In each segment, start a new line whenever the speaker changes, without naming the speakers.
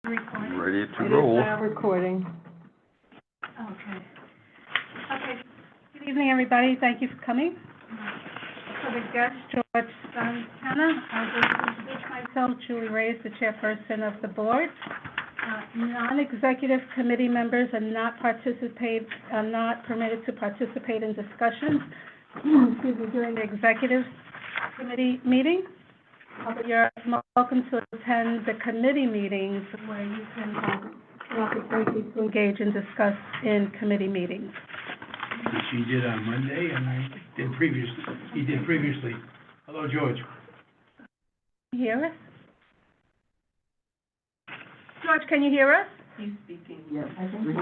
Recording?
Ready to
It is
roll.
now recording.
Okay. Okay. Good evening, everybody. Thank you for coming. For the guest, George Santana, I will introduce myself, Julie Reyes, the chairperson of the board. Non-executive committee members are not permitted to participate in discussions, during the executive committee meeting. But you're welcome to attend the committee meetings where you can have an opportunity to engage and discuss in committee meetings.
She did on Monday, and he did previously. Hello, George.
Can you hear us? George, can you hear us?
He's speaking, yes. I think
Oh,
we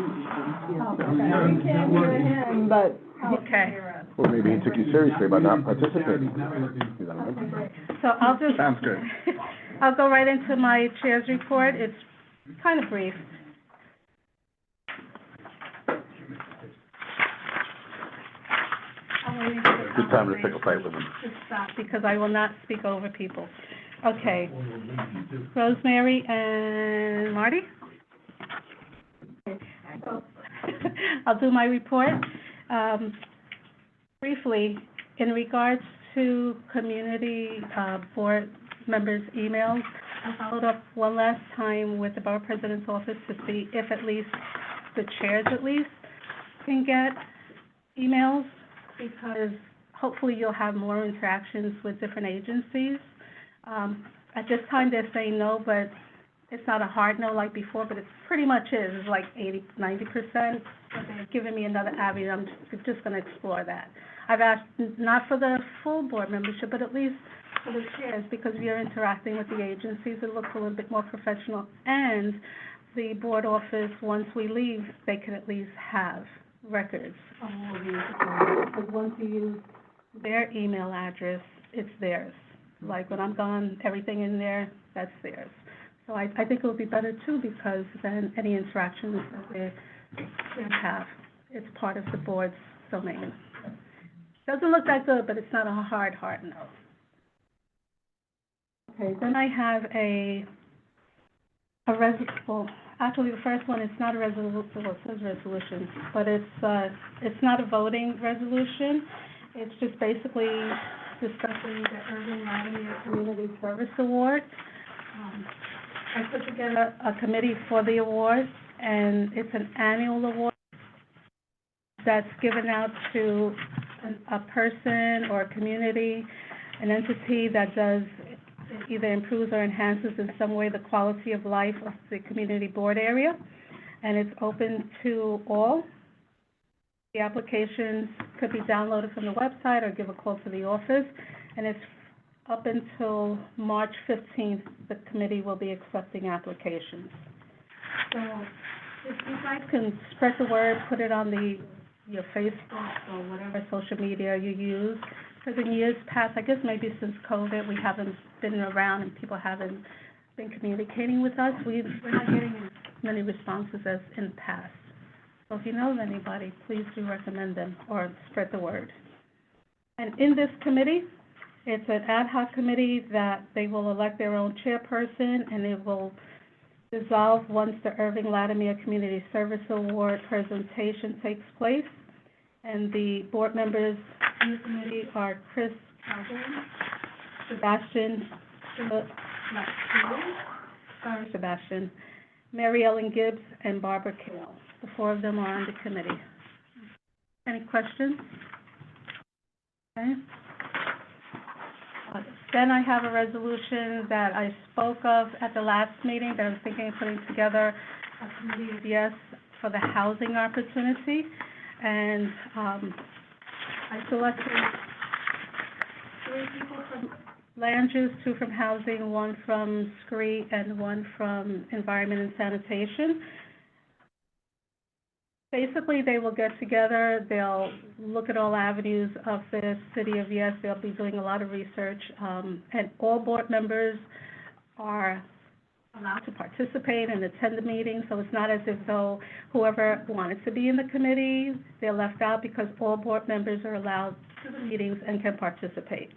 okay.
can't hear him, but.
Okay.
Well, maybe he took you seriously by not participating.
So I'll just.
Sounds good.
I'll go right into my chair's report. It's kind of brief. I'm waiting for the
Good time to pick a fight with him.
to stop because I will not speak over people. Okay. Rosemary and Marty? So, I'll do my report. Briefly, in regards to community board members' emails, I followed up one last time with the Borough President's office to see if at least the chairs can get emails, because hopefully you'll have more interactions with different agencies. At this time, they're saying no, but it's not a hard no like before, but it pretty much is. It's like 80–90%. But they're giving me another avenue. I'm just going to explore that. I've asked not for the full board membership, but at least for the chairs, because we are interacting with the agencies. It looks a little bit more professional. And the board office, once we leave, they can at least have records of all these. Because once you use their email address, it's theirs. Like when I'm gone, everything in there, that's theirs. So I think it would be better too, because then any interactions that they have, it's part of the board's domain. Doesn't look that good, but it's not a hard no. Okay, then I have well, actually the first one, it's not a resolution, well, it says resolution, but it's not a voting resolution. It's just basically discussing the Urban Latimer Community Service Award. I put together a committee for the award, and it's an annual award that's given out to a person or a community, an entity that does either improves or enhances in some way the quality of life of the community board area, and it's open to all. The applications could be downloaded from the website or give a call to the office, and it's up until March 15th, the committee will be accepting applications. So if you guys can spread the word, put it on your Facebook or whatever social media you use, because in years past, I guess maybe since COVID, we haven't been around and people haven't been communicating with us. We're not getting as many responses as in the past. So if you know of anybody, please do recommend them or spread the word. And in this committee, it's an ad hoc committee that they will elect their own chairperson, and it will dissolve once the Irving Latimer Community Service Award presentation takes place. And the board members in the committee are Chris Calhoun, Mary Ellen Gibbs, and Barbara Kale. The four of them are on the committee. Any questions? Okay. Then I have a resolution that I spoke of at the last meeting that I was thinking of putting together a committee of yes for the housing opportunity. And I selected 3 people from land use, 2 from housing, 1 from SCREE, and 1 from environment and sanitation. Basically, they will get together, they'll look at all avenues of the city of Yes, they'll be doing a lot of research, and all board members are allowed to participate and attend the meeting, so it's not as if though whoever wanted to be in the committee, they're left out, because all board members are allowed to the meetings and can participate.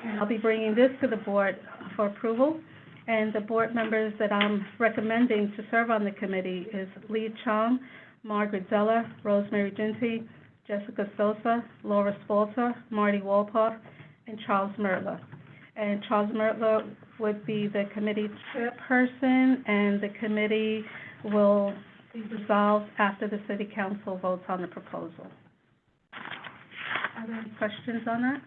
And I'll be bringing this to the board for approval, And the board members that I'm recommending to serve on the committee is Lee Chong, Margaret Zeller, Rosemary Ginty, Jessica Sosa, Laura Spalter, Marty Walpoff, and Charles Mertler. And Charles Mertler would be the committee chairperson, and the committee will be dissolved after the city council votes on the proposal. Are there any questions on that?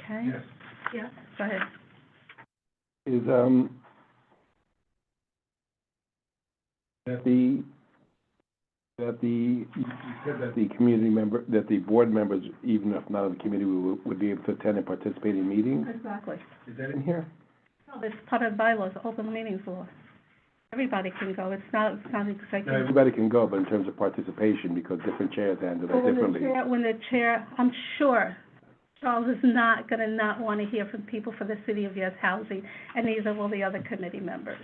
Okay.
Yes.
Yeah, go ahead.
Is, you said that the community member, that the board members, even if not on the committee, would be able to attend and participate in meetings?
Exactly.
Is that in here?
No, it's part of the bylaws, open meetings law. Everybody can go, it's not
No,
executive.
everybody can go, but in terms of participation, because different chairs handle
Well,
that differently.
when the chair, I'm sure Charles is not gonna not wanna hear from people for the City of Yes Housing, and neither will the other committee members.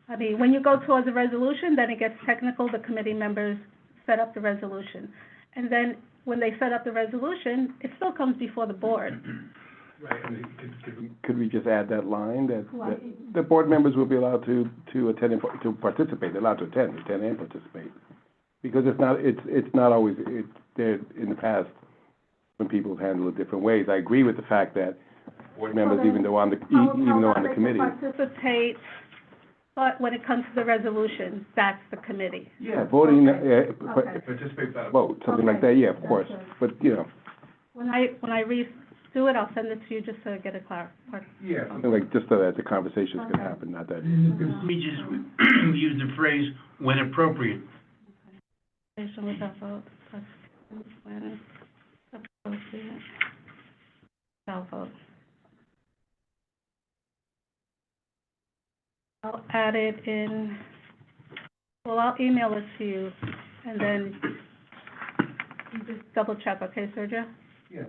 I mean, when you go towards a resolution, then it gets technical, the committee members set up the resolution. And then, when they set up the resolution, it still comes before the board.
Right, I mean, could we just add that line, that
What?
the board members will be allowed to attend and, to participate, they're allowed to attend and participate? Because it's not always, there, in the past, when people have handled it different ways, I agree with the fact that board members, even though on the committee.
Participate, but when it comes to the resolution, that's the committee.
Yeah, voting,
Okay.
participate by vote, something like that, yeah, of course,
Gotcha.
but, you know.
When I redo it, I'll send it to you just to get it clear.
Yeah. Something like, just so that the conversations can
Okay.
happen, not that.
We just use the phrase "when appropriate."
Participation without vote, that's when appropriate, without vote. I'll add it in, well, I'll email it to you, and then you just double check, okay, Sergio?
Yeah.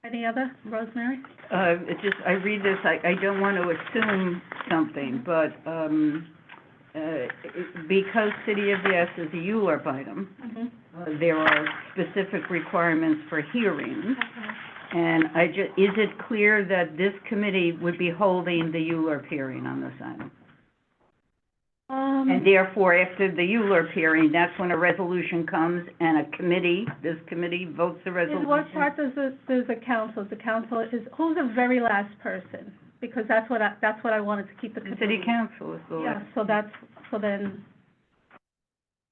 Any other, Rosemary?
It just, I read this, I don't want to assume something, but, because City of Yes is a ULURP item,
Mm-hmm.
there are specific requirements for hearings. And is it clear that this committee would be holding the ULURP hearing on this item? And therefore, after the ULURP hearing, that's when a resolution comes and this committee votes the resolution?
In what part does the council is, who's the very last person? Because that's what I wanted to keep the
The
committee.
city council is the
Yeah,
last.
so then,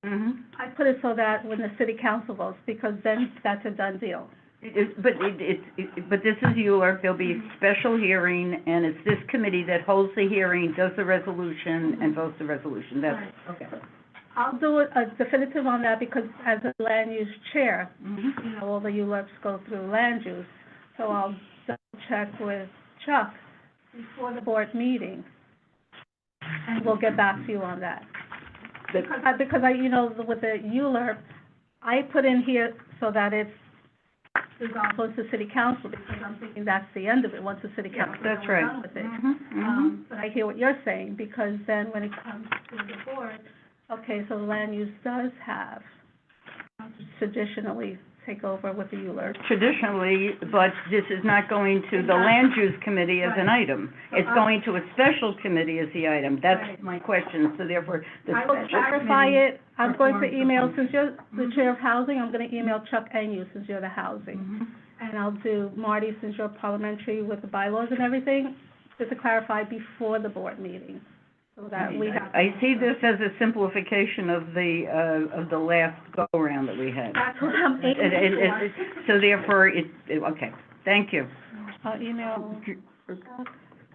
Mm-hmm.
I put it so that when the city council votes, because then that's a done deal.
But this is ULURP, there'll be a special hearing, and it's this committee that holds the hearing, does the resolution, and votes the resolution, that's, okay.
I'll do a definitive on that, because as a land use chair,
Mm-hmm.
you know, all the ULURPs go through land use, so I'll double check with Chuck before the board meeting, and we'll get back to you on that. Because I, you know, with the ULURP, I put in here so that it's goes to city council, because I'm thinking that's the end of it, once the city council
That's
is
right.
done with it.
Mm-hmm.
But I hear what you're saying, because then when it comes to the board, okay, so the land use does have traditionally take over with the ULURP.
Traditionally, but this is not going to the land use committee as an item. It's going to a special committee as the item. That's
Right.
my question, so therefore, the
I will
special
clarify
committee.
it, I'm going to email, since you're the
Mhm.
chair of housing, I'm gonna email Chuck and you, since you're the housing.
Mhm.
And I'll do Marty, since you're parliamentary with the bylaws and everything, just to clarify before the board meeting, so that we have.
I see this as a simplification of the last go-around that we had.
That's what I'm aiming for.
So therefore, okay, thank you.
I'll email.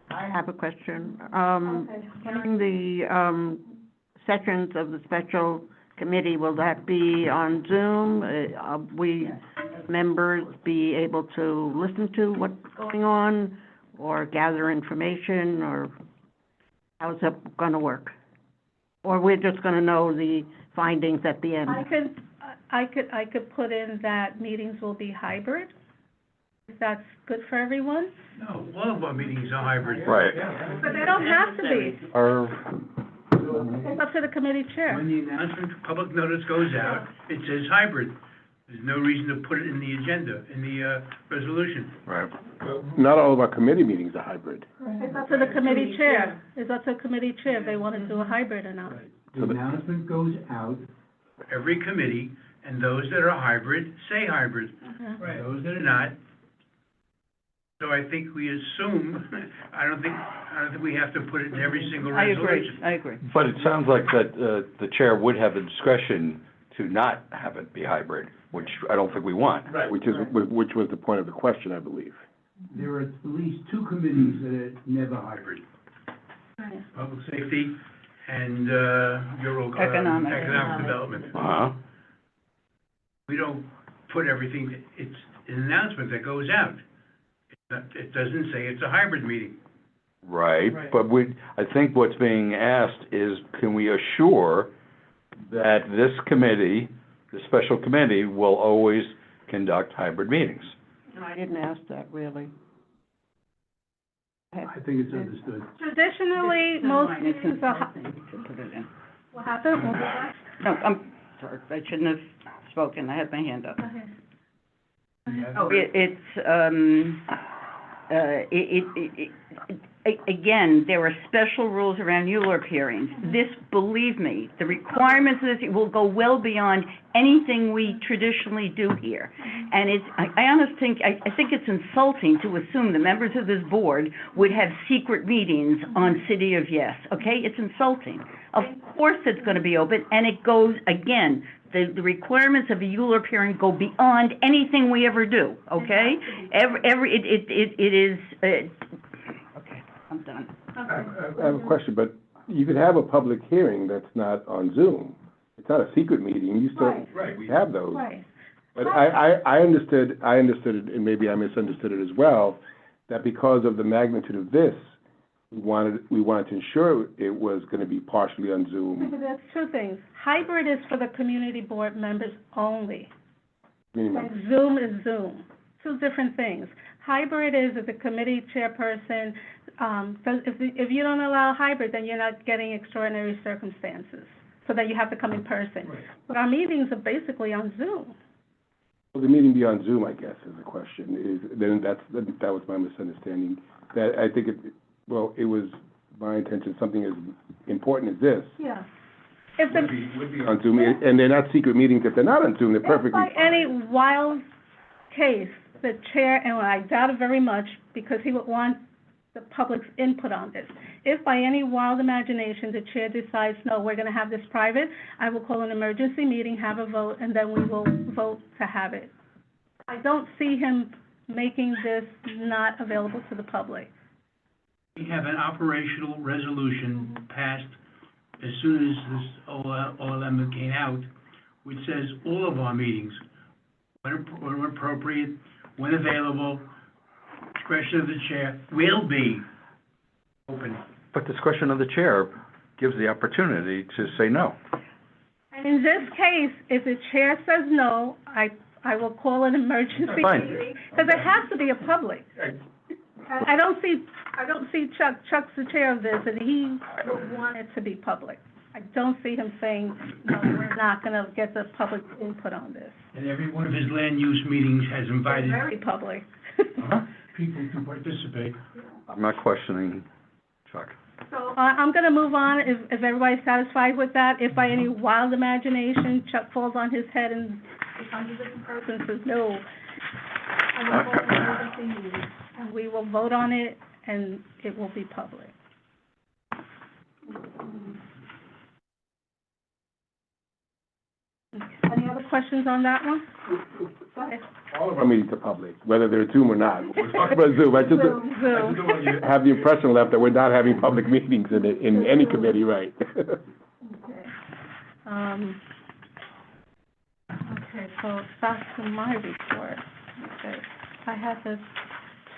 I have a question.
Okay.
During the, sessions of the special committee, will that be on Zoom? We members be able to listen to what's going on, or gather information, or how's that gonna work? Or we're just gonna know the findings at the end?
I could put in that meetings will be hybrid, if that's good for everyone,
No, all of our meetings are hybrid.
Right.
but they don't have to be, it's up to the committee chair.
When the announcement, public notice goes out, it says hybrid. There's no reason to put it in the agenda, in the, resolution.
Right.
Not all of our committee meetings are hybrid.
It's up to the committee chair, it's up to the committee chair if they want to do a hybrid or not.
The announcement goes out for every committee, and those that are hybrid, say hybrid.
Okay.
Those that are not. So I think we assume, I don't think we have to put it in every single resolution.
I agree.
But it sounds like that, the chair would have the discretion to not have it be hybrid, which I don't think we want.
Right.
Which was the point of the question, I believe.
There are at least two committees that are never hybrid.
Right.
Public safety and,
Economic.
development.
Uh-huh.
We don't put everything, it's an announcement that goes out. It doesn't say it's a hybrid meeting.
Right,
Right.
but I think what's being asked is, can we assure that this committee, the special committee, will always conduct hybrid meetings?
I didn't ask that, really.
I think it's understood.
Traditionally, most
It's
meetings are,
insulting to put it in.
what happened? What was that?
No, I'm sorry, I shouldn't have spoken, I had my hand up.
Go ahead.
Again, there are special rules around ULURP hearings. This, believe me, the requirements of this will go well beyond anything we traditionally do here. And I honestly think, I think it's insulting to assume the members of this board would have secret meetings on City of Yes, okay? It's insulting. Of course it's gonna be open, and it goes, again, the requirements of a ULURP hearing go beyond anything we ever do, okay? It is, okay, I'm done.
I have a question, but you could have a public hearing that's not on Zoom. It's not a secret meeting, you still
Right.
have those.
Right.
But I understood it, and maybe I misunderstood it as well, that because of the magnitude of this, we wanted to ensure it was gonna be partially on Zoom.
But that's two things. Hybrid is for the community board members only,
Minimum.
and Zoom is Zoom. Two different things. Hybrid is if the committee chairperson, if you don't allow hybrid, then you're not getting extraordinary circumstances, so that you have to come in person.
Right.
But our meetings are basically on Zoom.
Well, the meeting be on Zoom, I guess, is the question, that was my misunderstanding. That, I think it was my intention, something as important as this
Yeah. If the,
would be on Zoom, and they're not secret meetings if they're not on Zoom, they're
if
perfectly
by
fine.
any wild case, the chair, and I doubt it very much, because he would want the public's input on this. If by any wild imagination, the chair decides, no, we're gonna have this private, I will call an emergency meeting, have a vote, and then we will vote to have it. I don't see him making this not available to the public.
We have an operational resolution passed as soon as this OLM came out, which says all of our meetings, when appropriate, when available, discretion of the chair, will be open.
But discretion of the chair gives the opportunity to say no.
And in this case, if the chair says no, I will call an emergency
Fine.
meeting, because it has to be a public. I don't see Chuck's the chair of this, and he would want it to be public. I don't see him saying, no, we're not gonna get the public input on this.
And every one of his land use meetings has invited
Very public.
people to participate.
I'm not questioning Chuck.
So, I'm gonna move on, if everybody's satisfied with that. If by any wild imagination Chuck falls on his head and becomes a different person, says, no, I will call an emergency meeting, and we will vote on it, and it will be public. Any other questions on that one? Go ahead.
All of our meetings are public, whether they're Zoom or not. We're talking about Zoom, I just
Zoom.
don't want you to have the impression left that we're not having public meetings in any committee, right?
Okay. Okay, so back to my report. Okay, I have the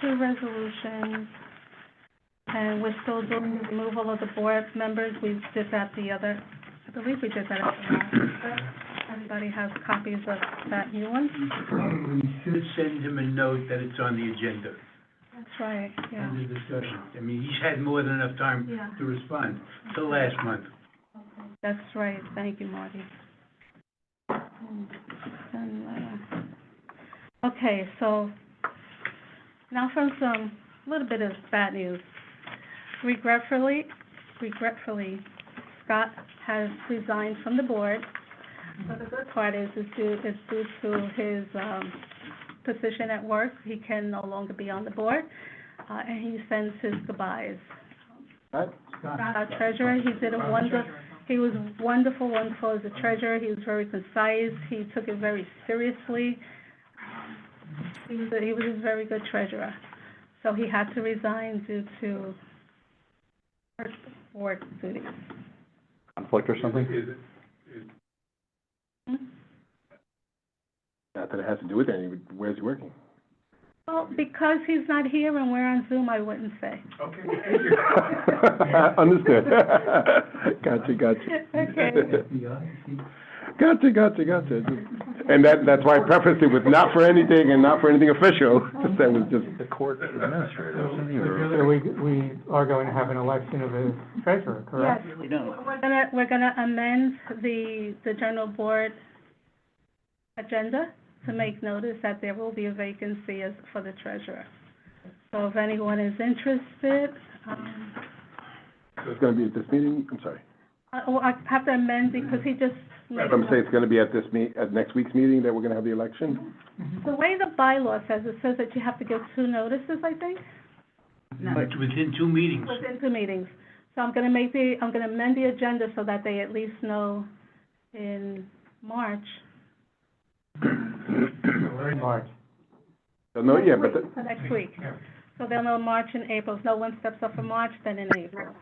two resolutions, and we're still doing the removal of the board members. We did that I believe we did that at the last. Everybody has copies of that new one?
We should send him a note that it's on the agenda,
That's right, yeah.
under discussion. I mean, he's had more than enough time
Yeah.
to respond till last month.
That's right, thank you, Marty. And, Okay, so now from some, little bit of bad news. Regretfully, Scott has resigned from the board. But the good part is due to his, position at work. He can no longer be on the board, and he sends his goodbyes.
Right?
Our treasurer, he was wonderful as a treasurer. He was very concise. He took it very seriously. He was a very good treasurer. So he had to resign due to work duties.
Conflict or something?
Not that it has to do with anything, but where's he working?
Well, because he's not here and we're on Zoom, I wouldn't say.
Okay, thank you.
Understood. Gotcha.
Okay.
Gotcha. And that's why I prefaced it with not for anything and not for anything official. That was just.
The court administrator, isn't he?
So we are going to have an election of a treasurer, correct?
Yes, we're gonna amend the general board agenda to make notice that there will be a vacancy for the treasurer. So if anyone is interested,
So it's gonna be at this meeting? I'm sorry.
I have to amend because he just made
I'm saying it's gonna be at at next week's meeting that we're gonna have the election?
The way the bylaw says, it says that you have to give 2 notices, I think,
But within 2 meetings.
within 2 meetings. So I'm gonna amend the agenda so that they at least know in March.
We're in March.
So, no, yeah, but,
For next week. So they'll know March and April. If no one steps up for March, then in April.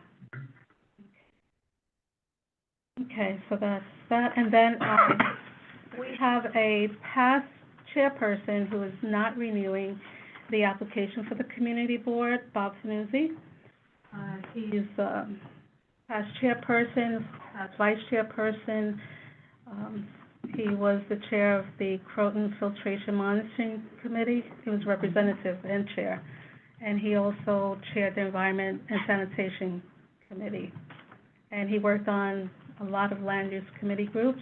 Okay, so that's that. And then, we have a past chairperson who is not renewing the application for the community board, Bob Fanuzzi. He's, past chairperson, past vice chairperson. He was the chair of the Croton Filtration Monitoring Committee. He was representative and chair. And he also chaired the Environment and Sanitation Committee. And he worked on a lot of land use committee groups.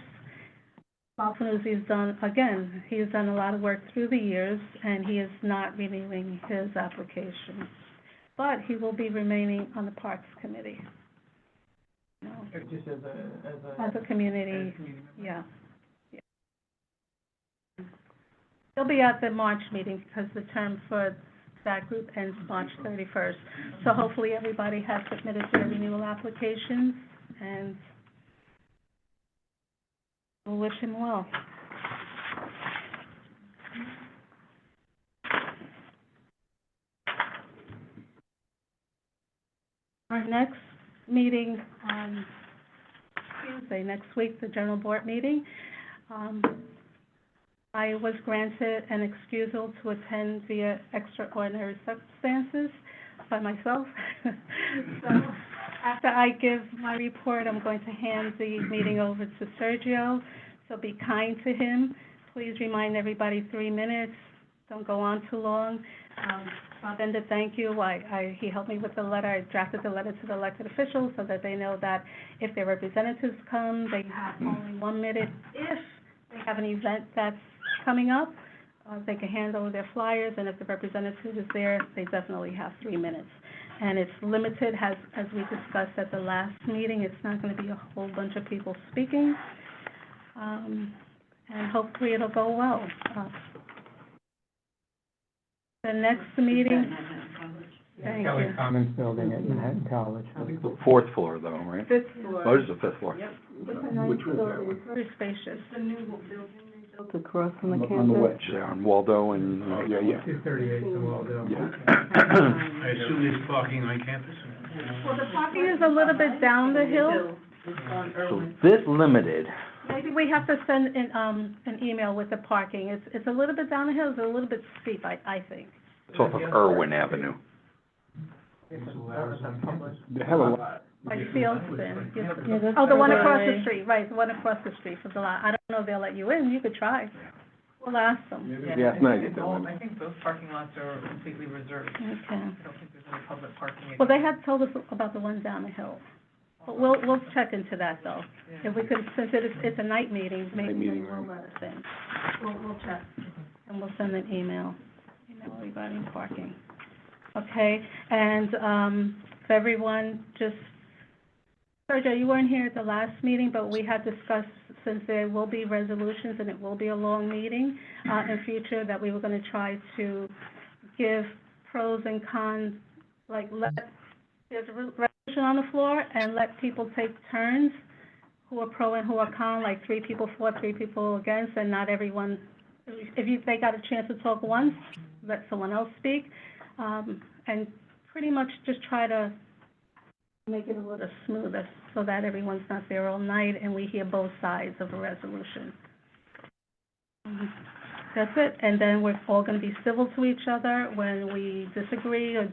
Bob Fanuzzi's he's done a lot of work through the years, and he is not renewing his application. But he will be remaining on the Parks Committee. No,
Just
as a community, yeah. He'll be at the March meeting because the term for that group ends March 31st. So hopefully everybody has submitted their renewal applications, and we'll wish him well. Our next meeting on Tuesday, next week, the general board meeting, I was granted an excusal to attend via extraordinary circumstances by myself. So after I give my report, I'm going to hand the meeting over to Sergio. So be kind to him. Please remind everybody 3 minutes. Don't go on too long. Bob Bender, thank you. He helped me with the letter. I drafted the letter to the elected officials so that they know that if their representatives come, they have only 1 minute. If they have an event that's coming up, they can hand over their flyers, and if the representative is there, they definitely have 3 minutes. And it's limited, as we discussed at the last meeting. It's not going to be a whole bunch of people speaking, and hopefully it'll go well. The next meeting, thank
Kelly
you.
Commons Building at Manhattan College.
I think the 4th floor though, right?
5th floor.
Oh, it is the 5th floor.
It's a nice building. It's very spacious.
Built across from the
On the
campus.
wedge.
Yeah, on Waldo and,
Yeah.
238 to Waldo.
Yeah.
I assume there's parking on campus?
Well, the parking is a little bit down the hill.
So this limited,
Maybe we have to send an email with the parking. It's a little bit down the hill, it's a little bit steep, I think.
it's off of Irwin Avenue.
They have a lot.
By Fieldston. Oh, the one across the street, right, the one across the street from the lot. I don't know if they'll let you in, you could try. We'll ask them.
Yeah, it's nice.
I think both parking lots are completely reserved.
Okay.
I don't think there's any public parking.
Well, they had told us about the one down the hill. But we'll check into that, though. If we could, since it's a night meeting, maybe
Night meeting,
we'll let us in. We'll check. and we'll send an email regarding parking. Okay, and, for everyone, just, Sergio, you weren't here at the last meeting, but we had discussed, since there will be resolutions and it will be a long meeting, in future, that we were gonna try to give pros and cons, like, there's a resolution on the floor, and let people take turns, who are pro and who are con, like 3 people for, 3 people against, and not everyone, if they got a chance to talk once, let someone else speak, and pretty much just try to make it a little smoother, so that everyone's not there all night and we hear both sides of a resolution. That's it, and then we're all gonna be civil to each other when we disagree or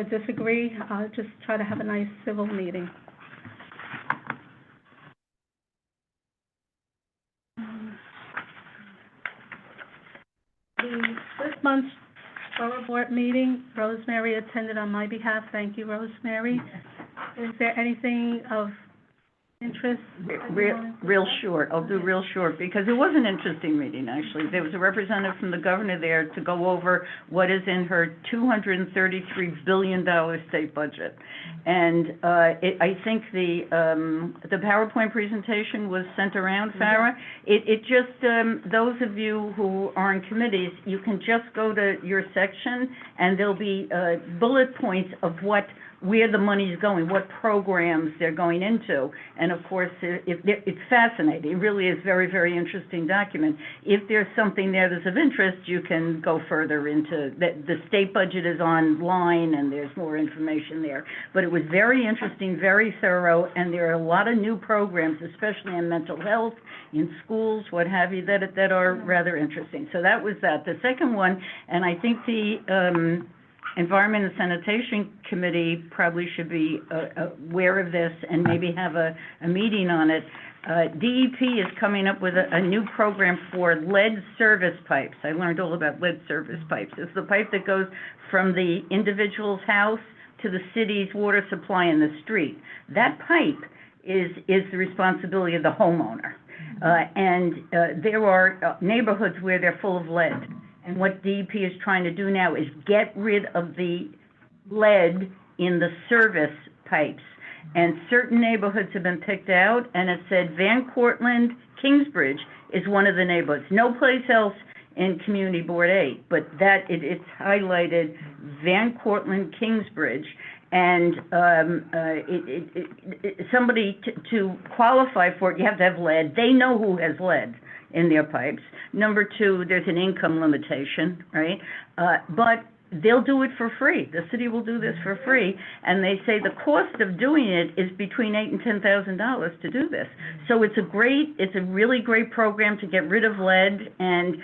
disagree, just try to have a nice civil meeting. This month's Borough Board meeting, Rosemary attended on my behalf. Thank you, Rosemary. Is there anything of interest?
Real short, I'll do real short, because it was an interesting meeting, actually. There was a representative from the governor there to go over what is in her $233 billion state budget. And, I think the PowerPoint presentation was sent around, Farah. It just, those of you who are in committees, you can just go to your section, and there'll be, bullet points of where the money's going, what programs they're going into. And of course, it's fascinating. It really is very, very interesting document. If there's something there that's of interest, you can go further into, the state budget is online and there's more information there. But it was very interesting, very thorough, and there are a lot of new programs, especially in mental health, in schools, what have you, that are rather interesting. So that was that. The second one, and I think the, Environment and Sanitation Committee probably should be aware of this and maybe have a meeting on it. DEP is coming up with a new program for lead service pipes. I learned all about lead service pipes. It's the pipe that goes from the individual's house to the city's water supply in the street. That pipe is the responsibility of the homeowner. There are neighborhoods where they're full of lead. And what DEP is trying to do now is get rid of the lead in the service pipes. And certain neighborhoods have been picked out, and it said Van Cortlandt, Kingsbridge is one of the neighborhoods. No place else in Community Board 8, but it's highlighted Van Cortlandt, Kingsbridge. And somebody to qualify for it, you have to have lead. They know who has lead in their pipes. Number 2, there's an income limitation, right? But they'll do it for free. The city will do this for free, and they say the cost of doing it is between $8,000 and $10,000 to do this. So it's a really great program to get rid of lead, and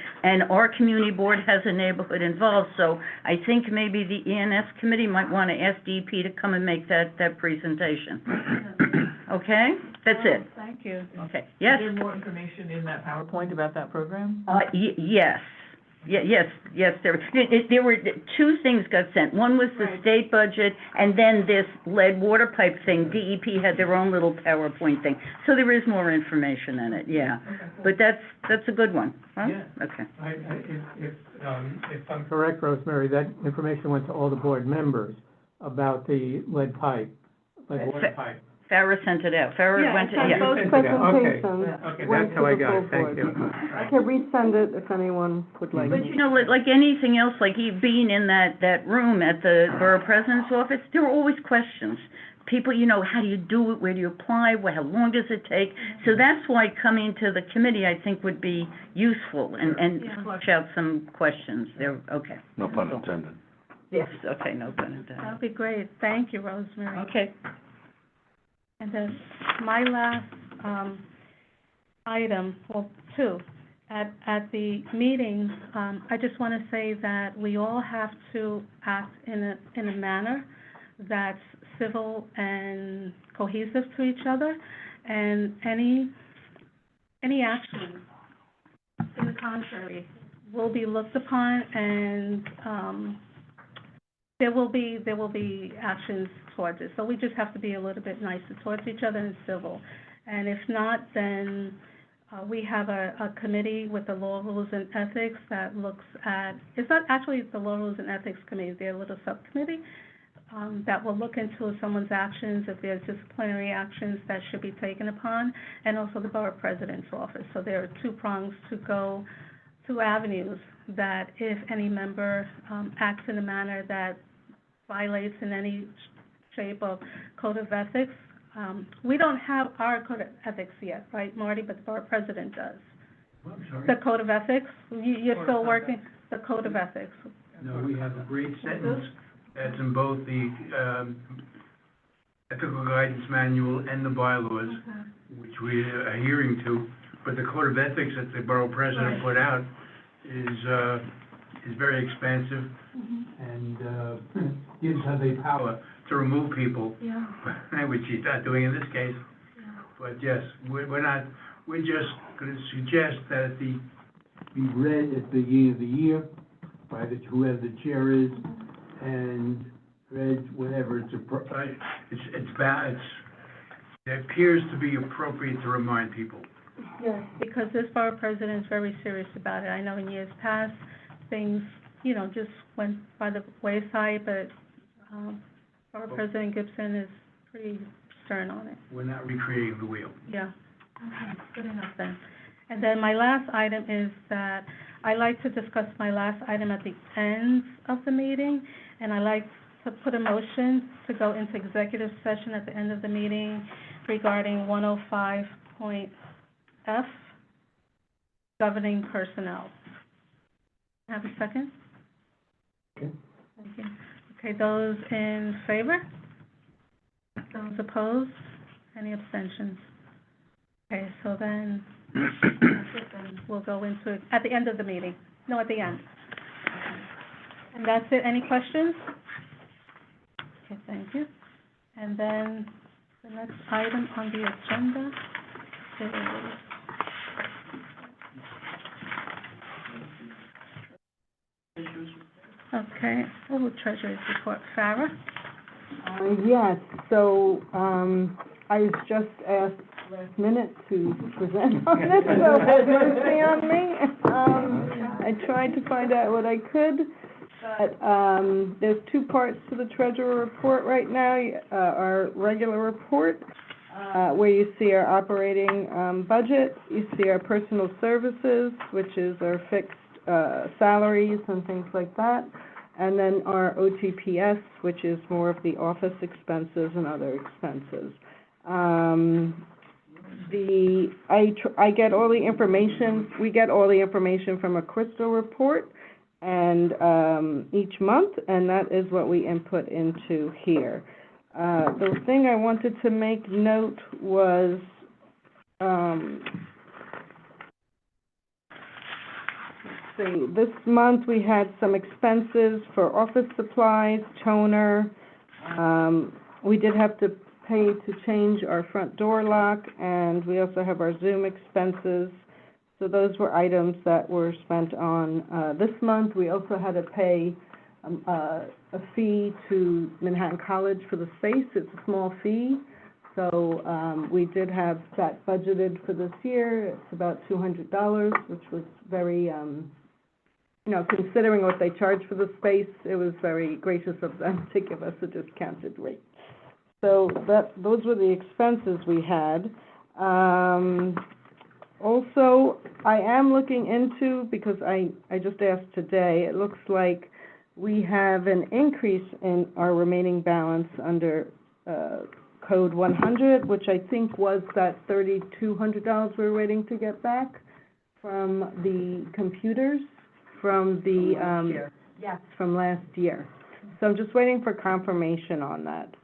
our community board has a neighborhood involved. So I think maybe the ENS committee might want to ask DEP to come and make that presentation. Okay, that's it.
Thank you.
Okay, yes.
Is there more information in that PowerPoint about that program?
Yes. Yes, there were 2 things got sent. One was the state budget, and then this lead water pipe thing. DEP had their own little PowerPoint thing. So there is more information in it, yeah.
Okay.
But that's a good one, huh?
Yeah.
Okay.
If I'm correct, Rosemary, that information went to all the board members about the lead water pipe.
Farah sent it out. Farah went to,
Yeah, both
Okay.
presentations
Okay,
went
that's
to
how I
the
got
full
it, thank
board.
you.
I can resend it if anyone would like.
but you know, like anything else, like being in that room at the Borough President's office, there are always questions. People, how do you do it? Where do you apply? How long does it take? So that's why coming to the committee, I think, would be useful and flush out some questions. Okay.
No pun intended.
Yes, okay, no pun intended.
That'd be great. Thank you, Rosemary.
Okay.
And then my last, item, well, 2, at the meeting, I just want to say that we all have to act in a manner that's civil and cohesive to each other, and any action in the contrary will be looked upon, and there will be actions towards it. So we just have to be a little bit nicer towards each other and civil. And if not, then we have a committee with the law, rules, and ethics that looks at, it's not actually the law, rules, and ethics committee, they're a little subcommittee, that will look into someone's actions, if there's disciplinary actions that should be taken upon, and also the borough president's office. So there are two prongs to go, two avenues, that if any member, acts in a manner that violates in any shape of code of ethics, we don't have our code of ethics yet, right, Marty, but the borough president does.
I'm sorry?
The code of ethics, you're still working, the code of ethics.
No, we have a great sentence that's in both the, ethical guidance manual and the bylaws, which we are adhering to, but the code of ethics that the borough president put out is very expansive and, gives her the power to remove people,
Yeah.
which she's not doing in this case. But yes, we're just gonna suggest that it be read at the beginning of the year by whoever the chair is, and read whenever it appears to be appropriate to remind people.
Yes, because this borough president is very serious about it. I know in years past, things, just went by the wayside, but, borough President Gibson is pretty stern on it.
We're not recreating the wheel.
Yeah, okay, good enough then. And then my last item is that I like to discuss my last item at the end of the meeting, and I like to put a motion to go into executive session at the end of the meeting regarding 105.F, governing personnel. Have a second?
Okay.
Thank you. Okay, those in favor? Those opposed? Any abstentions? Okay, so then, we'll go into it at the end of the meeting. No, at the end. And that's it. Any questions? Okay, thank you. And then the next item on the agenda is... Okay, Treasurer's report. Farah?
Yes, so, I was just asked last minute to present on it, so have mercy on me. I tried to find out what I could, but, there's two parts to the treasurer report right now. Our regular report, where you see our operating, budget, you see our personal services, which is our fixed, salaries and things like that, and then our OTPS, which is more of the office expenses and other expenses. I get all the information, we get all the information from a Crystal report, and, each month, and that is what we input into here. The thing I wanted to make note was, see, this month we had some expenses for office supplies, toner. We did have to pay to change our front door lock, and we also have our Zoom expenses. So those were items that were spent on, this month. We also had to pay, a fee to Manhattan College for the space. It's a small fee. So, we did have that budgeted for this year. It's about $200, which was very, considering what they charge for the space, it was very gracious of them to give us a discounted rate. So those were the expenses we had. Also, I am looking into, because I just asked today, it looks like we have an increase in our remaining balance under, Code 100, which I think was that $3,200 we're waiting to get back from the computers, from the, yes, from last year. So I'm just waiting for confirmation on that.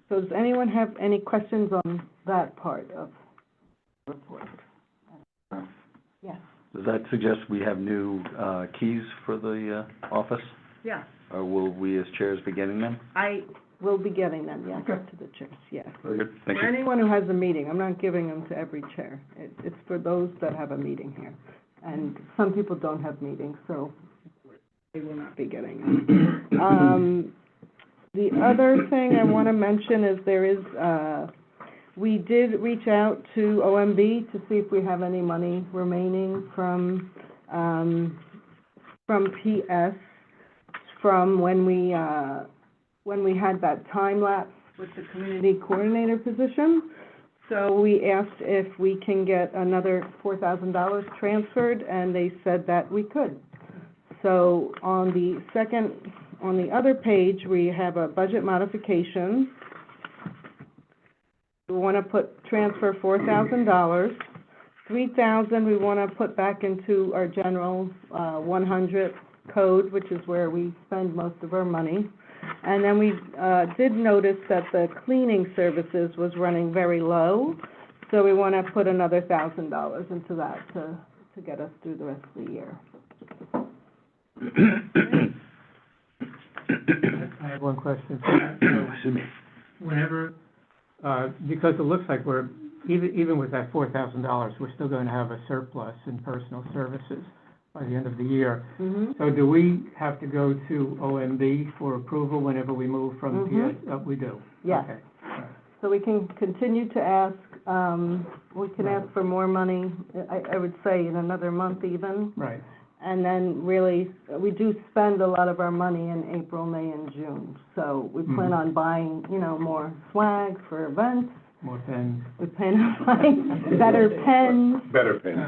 So does anyone have any questions on that part of the report? Yes.
Does that suggest we have new, keys for the, office?
Yeah.
Or will we as chairs be getting them?
I will be getting them, yes, to the chairs, yes.
Very good, thank
For
you.
anyone who has a meeting, I'm not giving them to every chair. It's for those that have a meeting here. And some people don't have meetings, so they will not be getting them. The other thing I want to mention is there is, we did reach out to OMB to see if we have any money remaining from PS, from when we had that time lapse with the community coordinator position. So we asked if we can get another $4,000 transferred, and they said that we could. So on the other page, we have a budget modification. We want to transfer $4,000. $3,000 we want to put back into our general 100 code, which is where we spend most of our money. And then we did notice that the cleaning services was running very low, so we want to put another $1,000 into that to get us through the rest of the year.
I have one question.
Excuse me.
Whenever, because it looks like we're, even with that $4,000, we're still going to have a surplus in personal services by the end of the year.
Mm-hmm.
So do we have to go to OMB for approval whenever we move from PS? We do?
Yes.
Okay. All right.
So we can continue to ask, we can ask for more money, I would say in another month even.
Right.
And then really, we do spend a lot of our money in April, May, and June. So we plan on buying, more swag for events.
More pens.
We plan on buying better pens.
Better pens.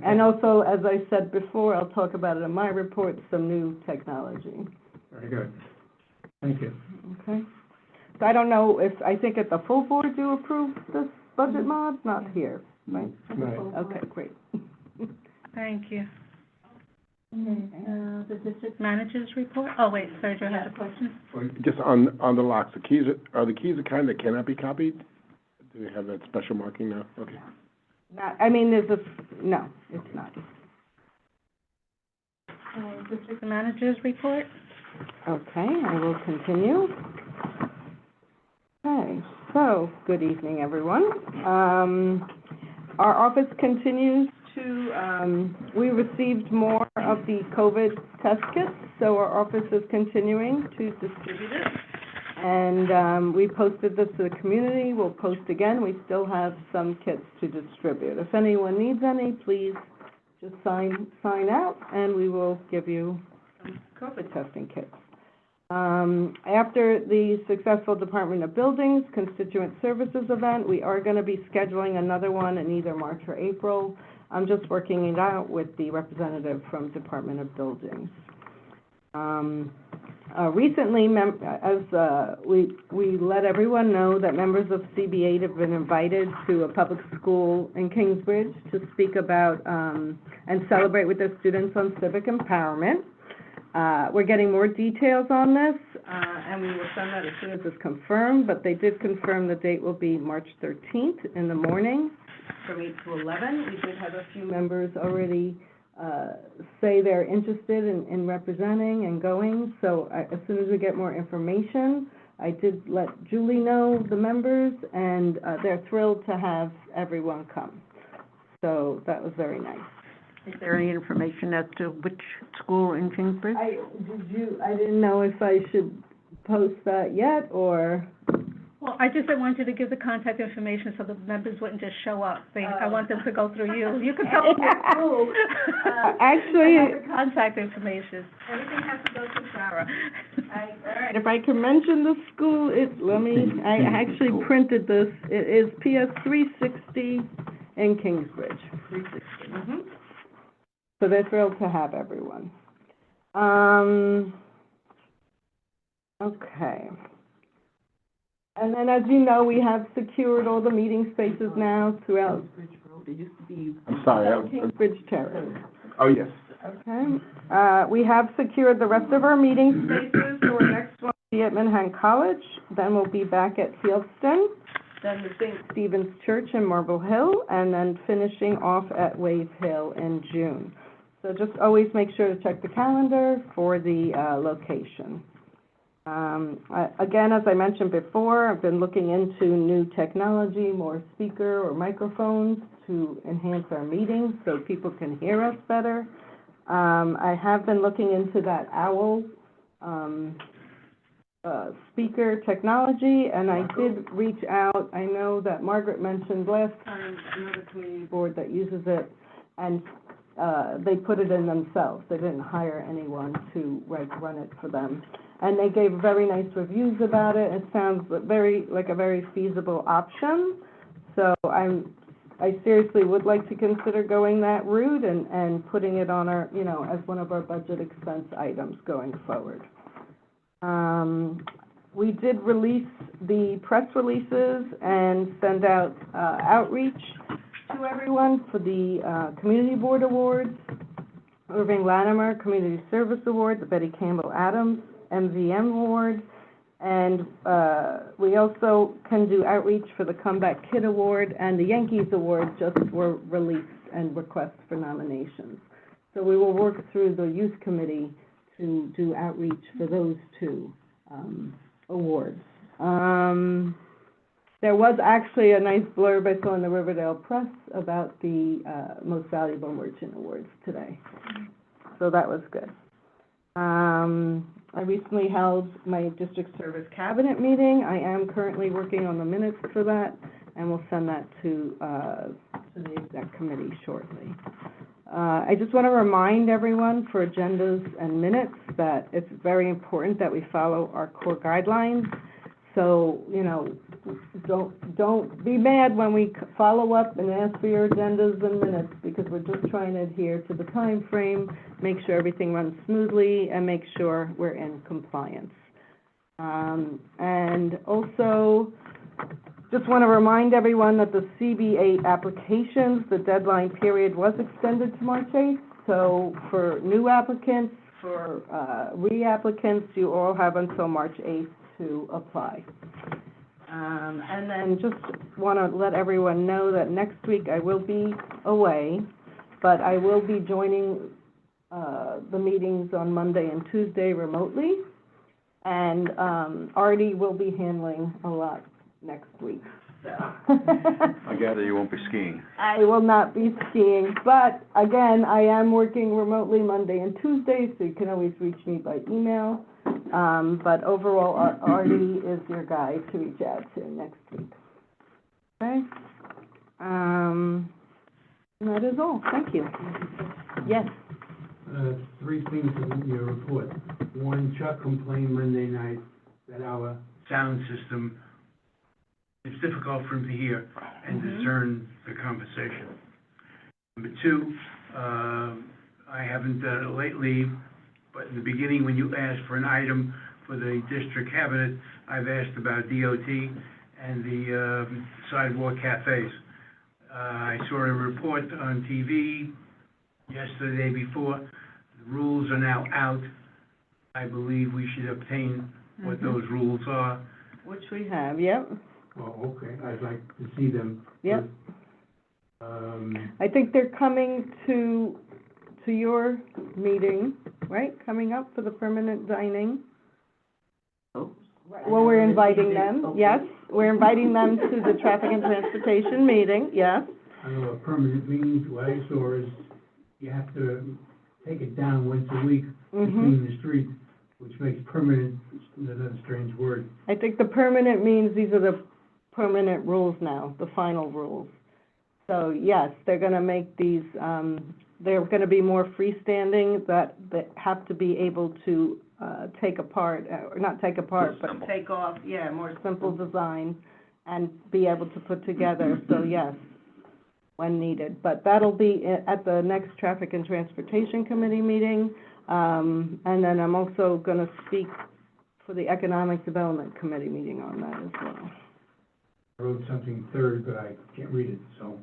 And also, as I said before, I'll talk about it in my report, some new technology.
Very good. Thank you.
Okay? So I don't know I think at the full board you approve this budget mod, not here, right?
Right.
Okay, great.
Thank you. The district manager's report? Oh, wait, Sergio has a question?
Just on the locks, are the keys the kind that cannot be copied? Do they have that special marking now? Okay.
No, it's not.
District manager's report?
Okay, I will continue. Okay, so, good evening, everyone. Our office continues we received more of the COVID test kits, so our office is continuing to distribute it. And we posted this to the community. We'll post again. We still have some kits to distribute. If anyone needs any, please just sign out, and we will give you some COVID testing kits. After the successful Department of Buildings Constituent Services event, we are going to be scheduling another one in either March or April. I'm just working it out with the representative from Department of Buildings. Recently, we let everyone know that members of CB8 have been invited to a public school in Kingsbridge to speak about and celebrate with their students on civic empowerment. We're getting more details on this, and we will send that as soon as it's confirmed, but they did confirm the date will be March 13th in the morning from 8 to 11. We did have a few members already say they're interested in representing and going, so as soon as we get more information, I did let Julie know, the members, and they're thrilled to have everyone come. So that was very nice.
Is there any information as to which school in Kingsbridge?
I didn't know if I should post that yet, or...
Well, I just wanted you to give the contact information so the members wouldn't just show up. I want them to go through you. You can tell them the school.
Actually...
I have the contact information. Everything has to go through Sarah.
All right, if I can mention the school, I actually printed this. It is PS 360 in Kingsbridge. 360. So they're thrilled to have everyone. Okay. And then, as you know, we have secured all the meeting spaces now throughout. It used to be.
I'm sorry.
Kingsbridge Terrace.
Oh, yes.
Okay. We have secured the rest of our meeting spaces, so our next one will be at Manhattan College. Then we'll be back at Fieldston, then the St. Stephen's Church in Marble Hill, and then finishing off at Wave Hill in June. So just always make sure to check the calendar for the location. Again, as I mentioned before, I've been looking into new technology, more speaker or microphones to enhance our meetings so people can hear us better. I have been looking into that OWL speaker technology, and I did reach out. I know that Margaret mentioned last time another community board that uses it, and they put it in themselves. They didn't hire anyone to run it for them. And they gave very nice reviews about it. It sounds like a very feasible option. So I seriously would like to consider going that route and putting it on our, as one of our budget expense items going forward. We did release the press releases and send out outreach to everyone for the Community Board Awards, Irving Latimer Community Service Award, the Betty Campbell Adams MVM Award, and we also can do outreach for the Comeback Kid Award, and the Yankees Award just were released and requests for nominations. So we will work through the Youth Committee to do outreach for those two awards. There was actually a nice blurb I saw in the Riverdale Press about the Most Valuable Merchant Awards today. So that was good. I recently held my district service cabinet meeting. I am currently working on the minutes for that, and we'll send that to the exec committee shortly. I just want to remind everyone for agendas and minutes that it's very important that we follow our core guidelines. So, don't be mad when we follow up and ask for your agendas and minutes, because we're just trying to adhere to the time frame, make sure everything runs smoothly, and make sure we're in compliance. And also, just want to remind everyone that the CB8 applications, the deadline period was extended to March 8th. So for new applicants, for reapplicants, you all have until March 8th to apply. And then just want to let everyone know that next week I will be away, but I will be joining the meetings on Monday and Tuesday remotely. And Artie will be handling a lot next week. So.
I gather you won't be skiing.
I will not be skiing, but again, I am working remotely Monday and Tuesday, so you can always reach me by email. But overall, Artie is your guy to reach out to next week. Okay? And that is all. Thank you. Yes?
Three things in your report. One, Chuck complained Monday night that our sound system, it's difficult for him to hear and discern the conversation. Number two, I haven't done it lately, but in the beginning, when you asked for an item for the district cabinet, I've asked about DOT and the sidewalk cafes. I saw a report on TV yesterday, before. The rules are now out. I believe we should obtain what those rules are.
Which we have, yep.
Well, okay, I'd like to see them.
Yep. I think they're coming to your meeting, right? Coming up for the permanent dining.
Oh.
Well, we're inviting them, yes. We're inviting them to the traffic and transportation meeting, yes.
I know what permanent means. What I saw is you have to take it down once a week between the streets, which makes permanent another strange word.
I think the permanent means these are the permanent rules now, the final rules. So, yes, they're going to make these, they're going to be more freestanding, that have to be able to take apart, or not take apart, but take off, more simple design, and be able to put together, so yes, when needed. But that'll be at the next Traffic and Transportation Committee meeting, and then I'm also going to speak for the Economic Development Committee meeting on that as well.
I wrote something third, but I can't read it, so.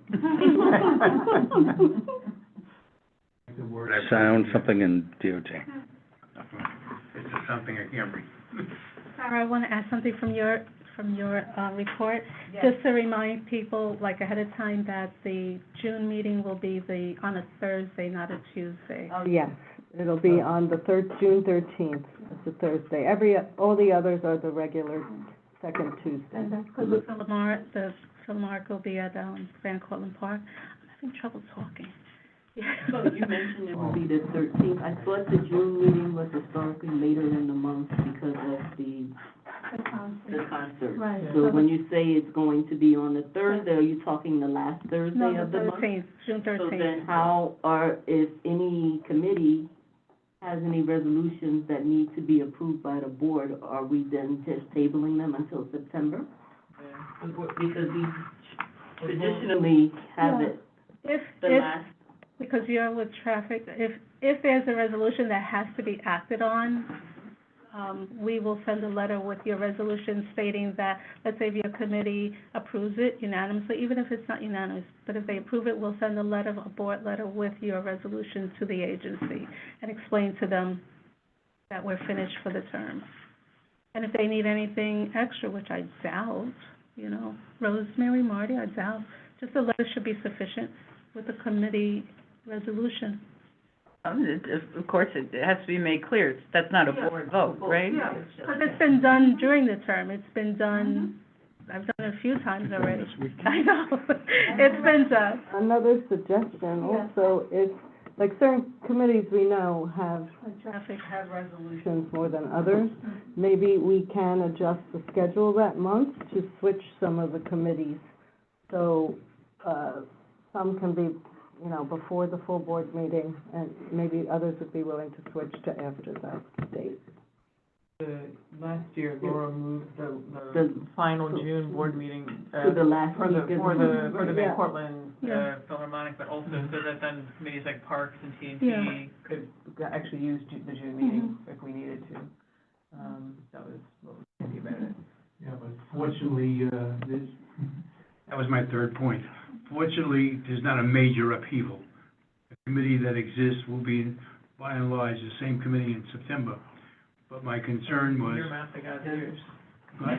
The word
Sound something in DOT.
It's just something I can't read.
Sarah, I want to add something from your report. Just to remind people, like ahead of time, that the June meeting will be on a Thursday, not a Tuesday.
Oh, yes, it'll be on the June 13th, it's a Thursday. All the others are the regular second Tuesday.
And that's because the Philmark will be at Van Cortlandt Park. I'm having trouble talking.
So you mentioned it would be the 13th. I thought the June meeting was historically later in the month because of the concert.
Right.
So when you say it's going to be on the Thursday, are you talking the last Thursday
No,
of
the
the month?
13th, June 13th.
So then if any committee has any resolutions that need to be approved by the board, are we then just tabling them until September? Because we traditionally have it
If,
the last.
because you're with traffic, if there's a resolution that has to be acted on, we will send a letter with your resolution stating that, let's say if your committee approves it unanimously, even if it's not unanimous, but if they approve it, we'll send a board letter with your resolution to the agency and explain to them that we're finished for the term. And if they need anything extra, which I doubt, you know, Rosemary, Marty, I doubt, just a letter should be sufficient with the committee resolution.
Of course, it has to be made clear, that's not a board vote, right?
Yeah, because it's been done during the term, it's been done, I've done it a few times already. I know, it's been done.
Another suggestion also is, like certain committees we know have
Traffic.
resolutions more than others. Maybe we can adjust the schedule that month to switch some of the committees. So, some can be, you know, before the full board meeting, and maybe others would be willing to switch to after that date.
Last year, Laura moved the final June board meeting,
To the last
for the,
week of
for the, for the
Yeah.
Van Cortlandt,
Yeah.
Philharmonic, but also so that then committees like Parks and
Yeah.
TNT could actually use the June meeting if we needed to. That was what was handy about it.
Yeah, but fortunately, that was my third point. Fortunately, there's not a major upheaval. The committee that exists will be, by and large, the same committee in September. But my concern was,
Your math, I got yours.
what?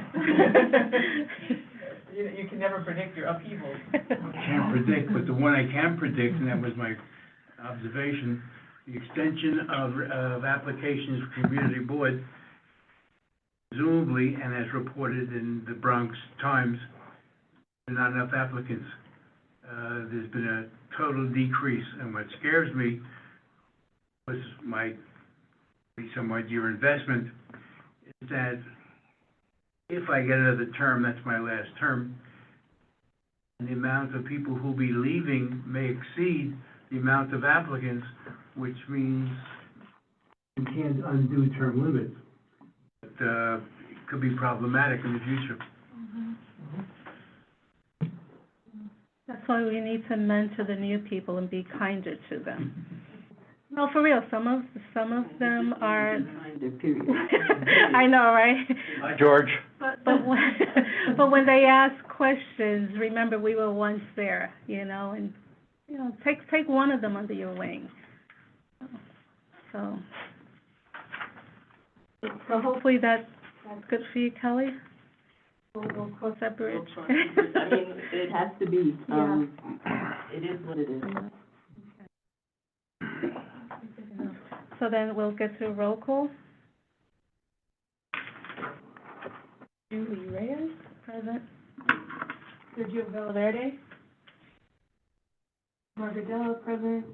You can never predict your upheavals.
Can't predict, but the one I can predict, and that was my observation, the extension of applications for community board, presumably, and as reported in the Bronx Times, there are not enough applicants. There's been a total decrease, and what scares me was my somewhat your investment, is that if I get another term, that's my last term, and the amount of people who'll be leaving may exceed the amount of applicants, which means you can't undo term limits. But, it could be problematic in the future.
That's why we need to mentor the new people and be kinder to them. No, for real, some of them are,
Reminder, period.
I know, right?
Hi, George.
But when they ask questions, remember, we were once there, you know, and, you know, take one of them under your wing. So hopefully that's good for you, Kelly. We'll cross that bridge.
I mean, it has to be, it is what it is.
So then we'll get to roll call. Julie Reyes, present. Sergio Valverde. Margadella, present.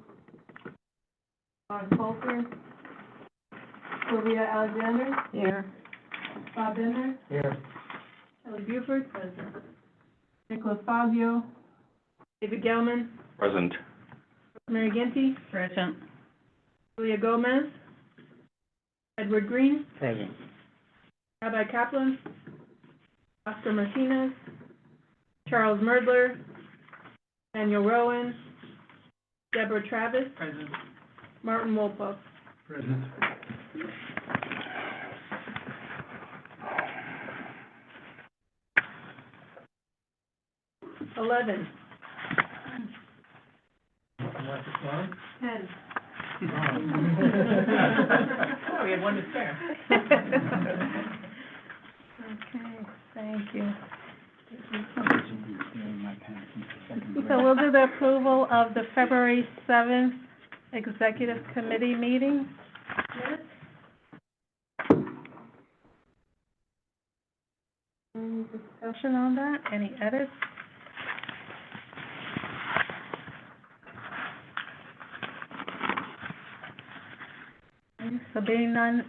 Mark Folker. Sylvia Alexander.
Here.
Bob Bender.
Here.
Kelly Buford, present. Nicholas Fazio. David Gelman.
Present.
Mary Ginty.
Present.
Julia Gomez. Edward Green.
Present.
Rabbi Kaplan. Oscar Martinez. Charles Merdler. Daniel Rowan. Deborah Travis.
Present.
Martin Wolpoff.
President.
Eleven.
What's the time?
10.
Oh, we had one to spare.
Okay, thank you. So we'll do the approval of the February 7th Executive Committee meeting minutes. Any discussion on that? Any edits? so being none,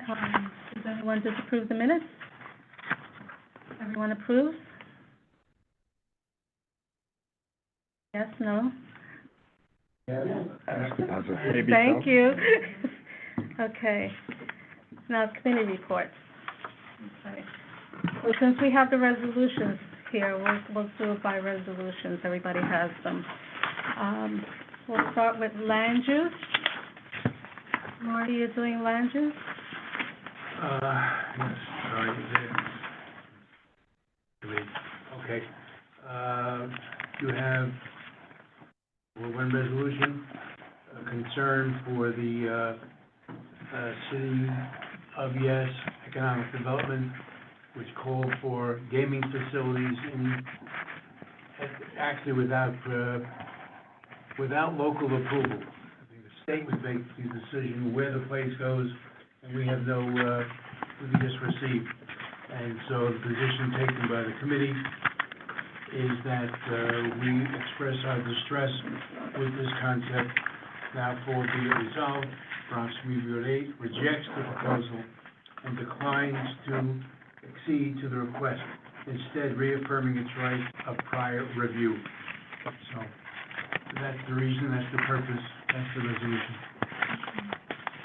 does anyone disapprove the minutes? Everyone approves? Yes, no? Thank you. Okay. Now, committee reports. Okay. Well, since we have the resolutions here, we'll do it by resolutions. Everybody has them. We'll start with land use. Marty, you're doing land use?
Yes, okay. You have one resolution, a concern for the, City of Yes Economic Development, which called for gaming facilities actually without local approval. I think the state would make the decision where the place goes, and we have no, we just received. And so the position taken by the committee is that, we express our distress with this concept. Now, for be it resolved, Bronx Review 8 rejects the proposal and declines to accede to the request, instead reaffirming its right of prior review. So, that's the reason, that's the purpose, that's the resolution.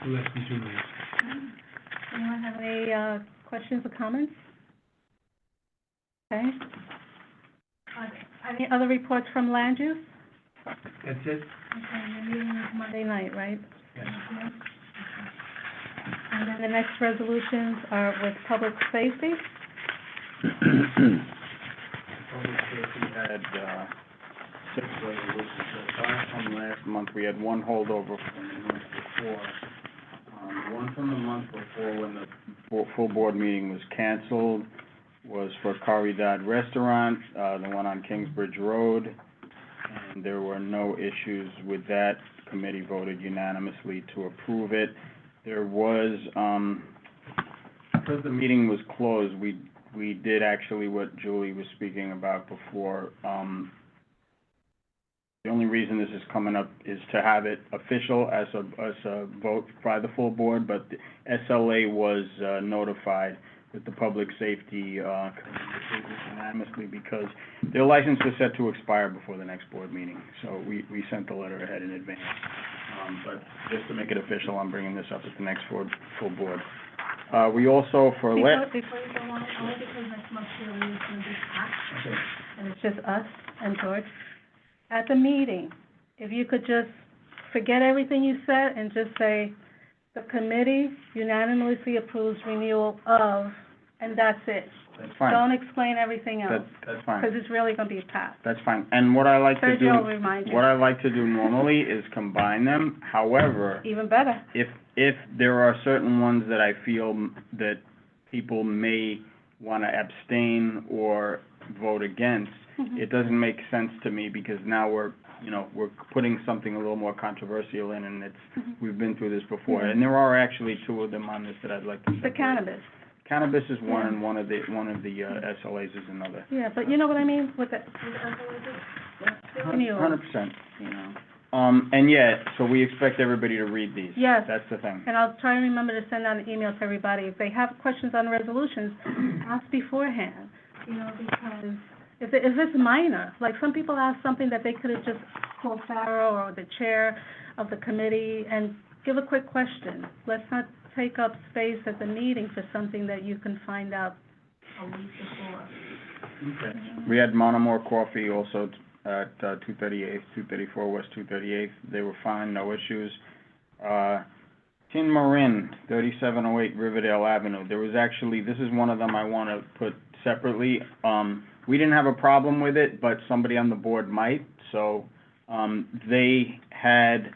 Less than 2 minutes.
Anyone have any, questions or comments? Okay. Any other reports from land use?
That's it?
Okay, the meeting is Monday night, right?
Yes.
And then the next resolutions are with public safety.
Public safety had, 6 resolutions so far. From last month, we had one holdover from the month before. One from the month before when the full board meeting was canceled was for Caridad Restaurant, the one on Kingsbridge Road. And there were no issues with that. Committee voted unanimously to approve it. There was, because the meeting was closed, we did actually what Julie was speaking about before. The only reason this is coming up is to have it official as a vote by the full board, but the SLA was notified with the public safety unanimously because their license was set to expire before the next board meeting. So we sent the letter ahead in advance. But just to make it official, I'm bringing this up at the next full board. We also, for
Before you go on, only because next month here is going to be packed, and it's just us and George. At the meeting, if you could just forget everything you said and just say, the committee unanimously approves renewal of, and that's it.
That's fine.
Don't explain everything else,
That's fine.
because it's really going to be passed.
That's fine. And what I like to do,
Sergio will remind you.
what I like to do normally is combine them. However,
Even better.
if there are certain ones that I feel that people may want to abstain or vote against, it doesn't make sense to me because now we're putting something a little more controversial in, and we've been through this before. And there are actually 2 of them on this that I'd like to
The
separate.
cannabis.
Cannabis is one, and one of the SLAs is another.
Yeah, but you know what I mean with the renewal.
100%, and yet, so we expect everybody to read these.
Yes.
That's the thing.
And I'll try to remember to send out an email to everybody. If they have questions on resolutions, ask beforehand, because if it's minor, like some people ask something that they could have just called Sarah or the chair of the committee and give a quick question. Let's not take up space at the meeting for something that you can find out a week before.
Okay. We had Monomore Coffee also at 234 West 238th. They were fine, no issues. Tin Marin, 3708 Riverdale Avenue. There was actually, this is one of them I want to put separately. We didn't have a problem with it, but somebody on the board might. So they had,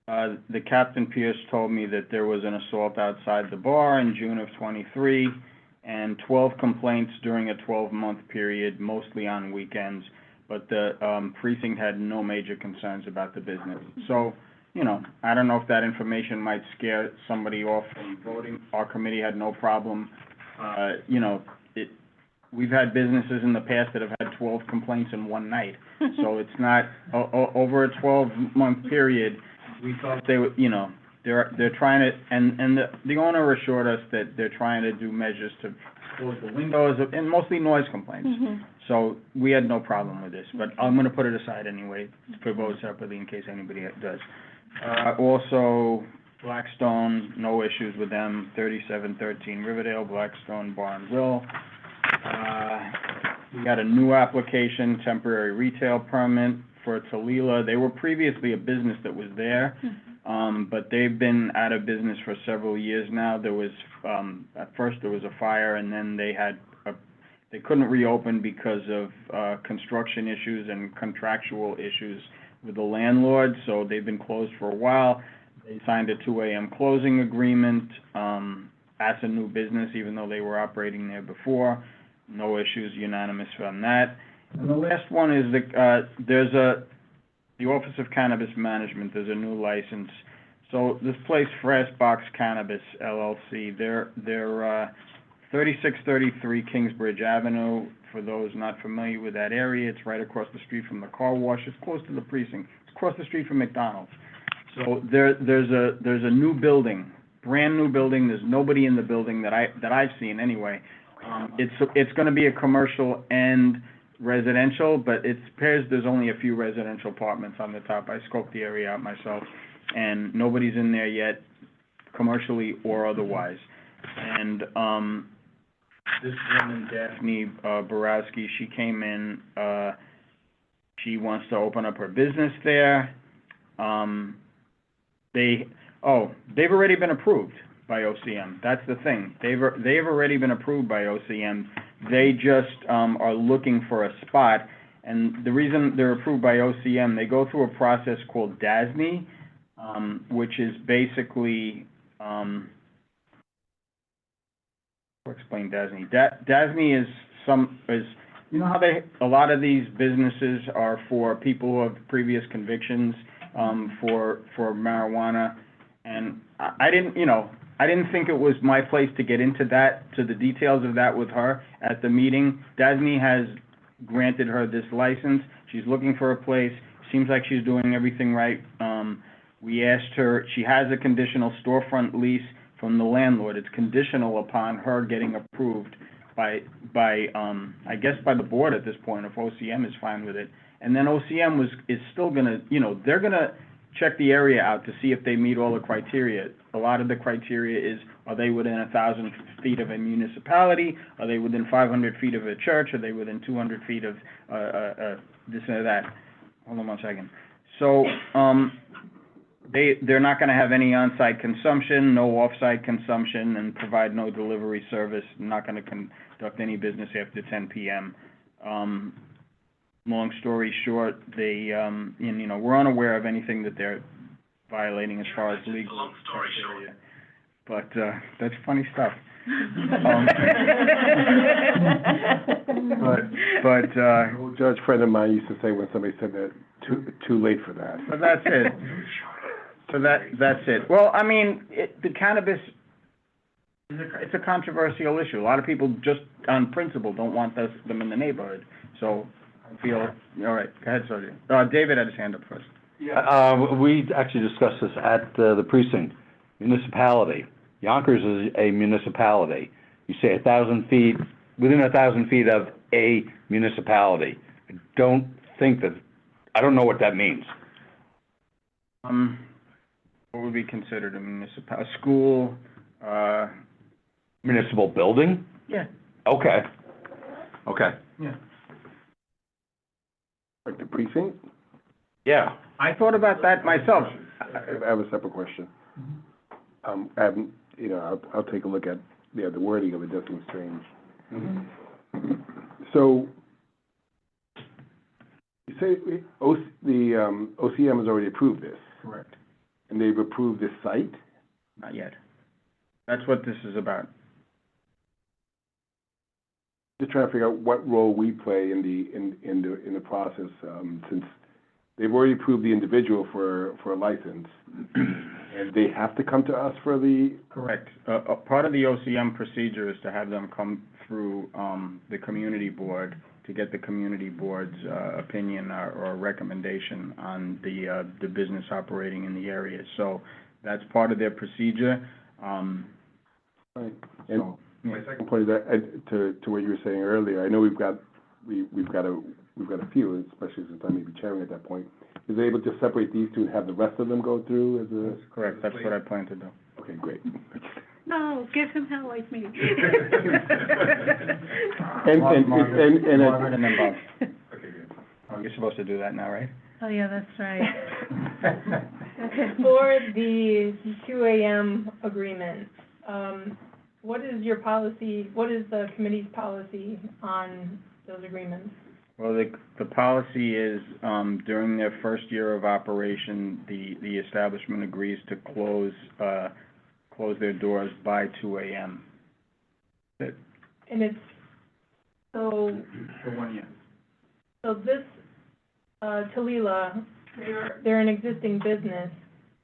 the Captain Pierce told me that there was an assault outside the bar in June of 23 and 12 complaints during a 12-month period, mostly on weekends. But the precinct had no major concerns about the business. So, I don't know if that information might scare somebody off from voting. Our committee had no problem. We've had businesses in the past that have had 12 complaints in one night. So it's not, over a 12-month period, we thought they they're trying to, and the owner assured us that they're trying to do measures to close the windows, and mostly noise complaints. So we had no problem with this, but I'm gonna put it aside anyway for vote separately in case anybody does. Also, Blackstone, no issues with them, 3713 Riverdale, Blackstone Barnville. We got a new application, temporary retail permit for Talila. They were previously a business that was there, but they've been out of business for several years now. There was, at first there was a fire, and then they couldn't reopen because of, construction issues and contractual issues with the landlord, so they've been closed for a while. They signed a 2 a.m. closing agreement, as a new business, even though they were operating there before. No issues, unanimous on that. And the last one is the Office of Cannabis Management, there's a new license. So this place, Fresh Box Cannabis LLC, they're 3633 Kingsbridge Avenue. For those not familiar with that area, it's right across the street from the car wash. It's close to the precinct. It's across the street from McDonald's. So there's a new building, brand new building. There's nobody in the building that I've seen anyway. It's going to be a commercial and residential, but it appears there's only a few residential apartments on the top. I scoped the area out myself, and nobody's in there yet, commercially or otherwise. And this woman, Daphne Borowski, she came in. She wants to open up her business there. They've already been approved by OCM. That's the thing. They've already been approved by OCM. They just are looking for a spot, and the reason they're approved by OCM, they go through a process called DASNY, which is basically I'll explain DASNY. DASNY is you know how a lot of these businesses are for people who have previous convictions for marijuana, and I didn't think it was my place to get into the details of that with her at the meeting. DASNY has granted her this license. She's looking for a place. Seems like she's doing everything right. We asked her, she has a conditional storefront lease from the landlord. It's conditional upon her getting approved by I guess by the board at this point, if OCM is fine with it. And then OCM is still gonna, they're gonna check the area out to see if they meet all the criteria. A lot of the criteria is, are they within 1,000 feet of a municipality? Are they within 500 feet of a church? Are they within 200 feet of this and that? Hold on one second. So they're not going to have any on-site consumption, no off-site consumption, and provide no delivery service. Not going to conduct any business after 10 p.m. Long story short, they, we're unaware of anything that they're violating as far as legal. Long story short. But that's funny stuff. But
Old judge friend of mine used to say when somebody said that, too late for that.
So that's it. That's it. Well, I mean, the cannabis, it's a controversial issue. A lot of people just on principle don't want them in the neighborhood. So I feel, all right, go ahead, Sergeant. David had his hand up first.
We actually discussed this at the precinct. Municipality. Yonkers is a municipality. You say 1,000 feet, within 1,000 feet of a municipality. I don't know what that means.
What would be considered a school,
municipal building?
Yeah.
Okay.
Yeah.
Like the precinct?
Yeah.
I thought about that myself.
I have a separate question. I'll take a look at, the wording of it does seem strange. So, you say OCM has already approved this?
Correct.
And they've approved this site?
Not yet. That's what this is about.
Just trying to figure out what role we play in the process, since they've already approved the individual for a license, and they have to come to us for the...
Correct. Part of the OCM procedure is to have them come through the community board to get the community board's opinion or recommendation on the business operating in the area. So That's part of their procedure,
Right. And
so.
my second point is that, to what you were saying earlier, I know we've got a few, especially since I may be chairing at that point. Is it able to separate these two and have the rest of them go through as a?
That's correct, that's what I plan to do.
Okay, great.
No, give him hell like me.
Margaret and then Bob.
Okay, good.
You're supposed to do that now, right?
Oh, yeah, that's right.
For the 2 AM agreement, what is your policy, what is the committee's policy on those agreements?
Well, the policy is, during their first year of operation, the establishment agrees to close their doors by 2 AM.
And it's, so,
For 1 year.
so this, Talila, they're an existing business.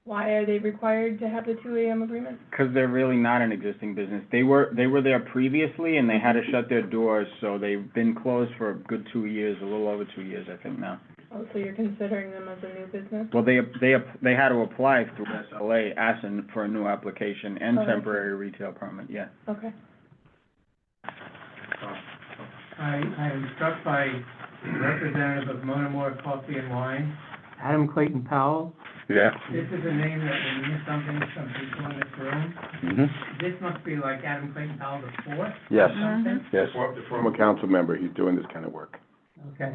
Why are they required to have the 2 AM agreement?
Because they're really not an existing business. They were there previously, and they had to shut their doors, so they've been closed for a good 2 years, a little over 2 years, I think now.
Oh, so you're considering them as a new business?
Well, they had to apply through SLA, asking for a new application and
Oh,
temporary retail permit, yeah.
Okay.
I am struck by the representative of Monomore Coffee and Wine, Adam Clayton Powell.
Yeah.
This is a name that will mean something to some people in this room.
Mm-hmm.
This must be like Adam Clayton Powell the fourth?
Yes,
Something?
yes.
The former council member, he's doing this kind of work.
Okay,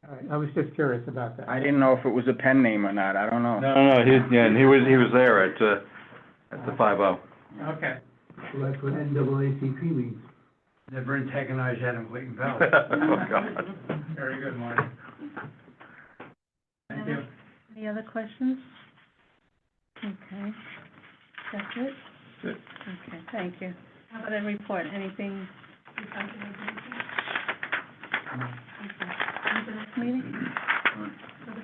all right, I was just curious about that.
I didn't know if it was a pen name or not, I don't know.
No, and he was there at the 5-0.
Okay.
Well, that's what NAACP means.
Never antagonize Adam Clayton Powell.
Oh, God.
Very good, Marty. Thank you.
Any other questions? Okay. That's it?
That's it.
Okay, thank you. How about a report, anything? Okay. The next meeting?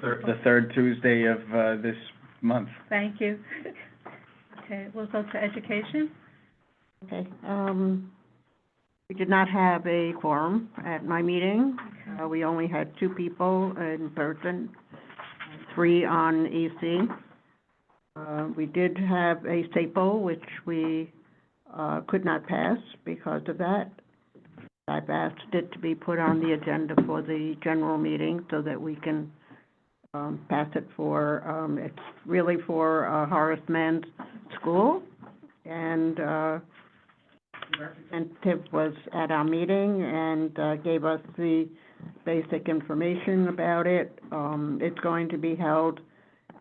The third Tuesday of, this month.
Thank you. Okay, we'll go to education.
Okay, we did not have a quorum at my meeting. We only had 2 people in person, 3 on EC. We did have a staple, which we, could not pass because of that. I've asked it to be put on the agenda for the general meeting so that we can, pass it for, it's really for, Horace Mann's school. And, representative was at our meeting and, gave us the basic information about it. It's going to be held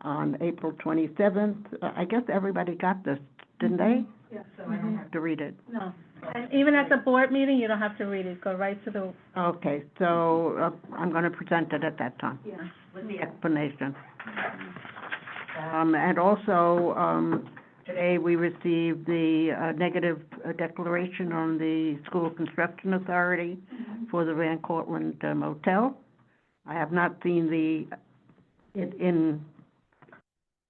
on April 27th. I guess everybody got this, didn't they?
Yes.
So I don't have to read it.
No. And even at the board meeting, you don't have to read it, go right to the,
Okay, so, I'm gonna present it at that time.
yeah.
With the explanation. And also, today we received the, negative declaration on the School Construction Authority for the Van Cortlandt Motel. I have not seen it in.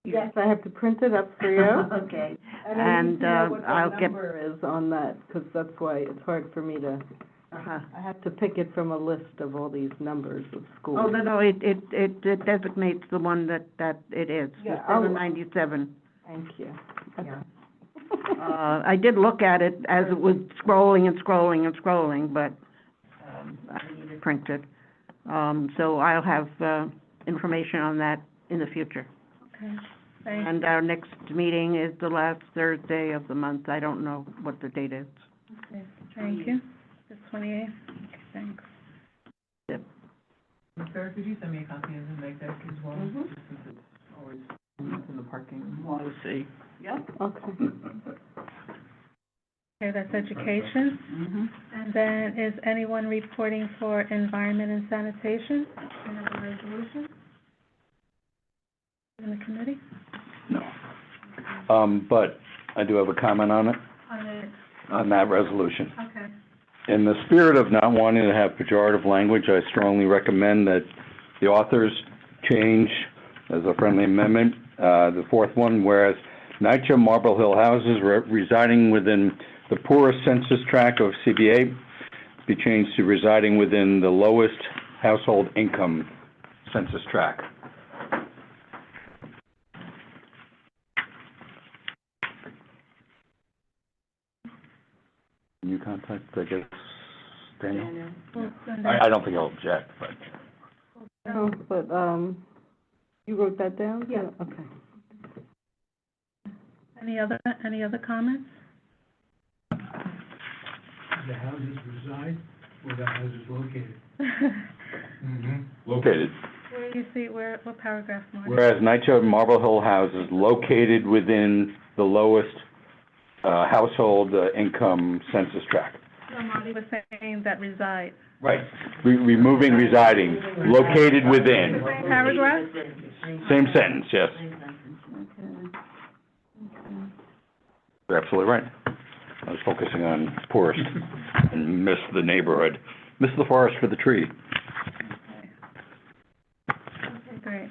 Yes, I have to print it up for you.
Okay.
And I need to know what
I'll
the
get,
number is on that, because that's why it's hard for me to, I have to pick it from a list of all these numbers of schools.
oh, no, it designates the one that it is,
Yeah,
the
I'll-
797.
Thank you.
Yeah. I did look at it as it was scrolling and scrolling and scrolling, but, I need it printed. So I'll have, information on that in the future.
Okay, thank you.
And our next meeting is the last Thursday of the month. I don't know what the date is.
Okay, thank you. The 28th, okay, thanks.
Sarah, could you send me a copy of the neg deck as well? Just since it's always in the parking.
Want to see? Yep.
Okay.
Okay, that's education. And then is anyone reporting for environment and sanitation? We have a resolution in the committee?
No. But I do have a comment on it,
On it,
on that resolution.
okay.
In the spirit of not wanting to have pejorative language, I strongly recommend that the authors change, as a friendly amendment, the 4th one, whereas NYCHA Marble Hill houses residing within the poorest census tract of CBA be changed to residing within the lowest household income census tract. I guess, Daniel?
Well, then
I don't think he'll object, but.
No, but, you wrote that down?
Yeah.
Okay.
Any other comments?
The houses reside or the houses located?
Located.
Where do you see, what paragraph, Marty?
Whereas NYCHA Marble Hill House is located within the lowest, household, income census tract.
No, Marty was saying that reside.
Right. Removing residing, located within.
Same paragraph?
Same sentence, yes. You're absolutely right. I was focusing on poorest and missed the neighborhood, missed the forest for the tree.
Okay, great.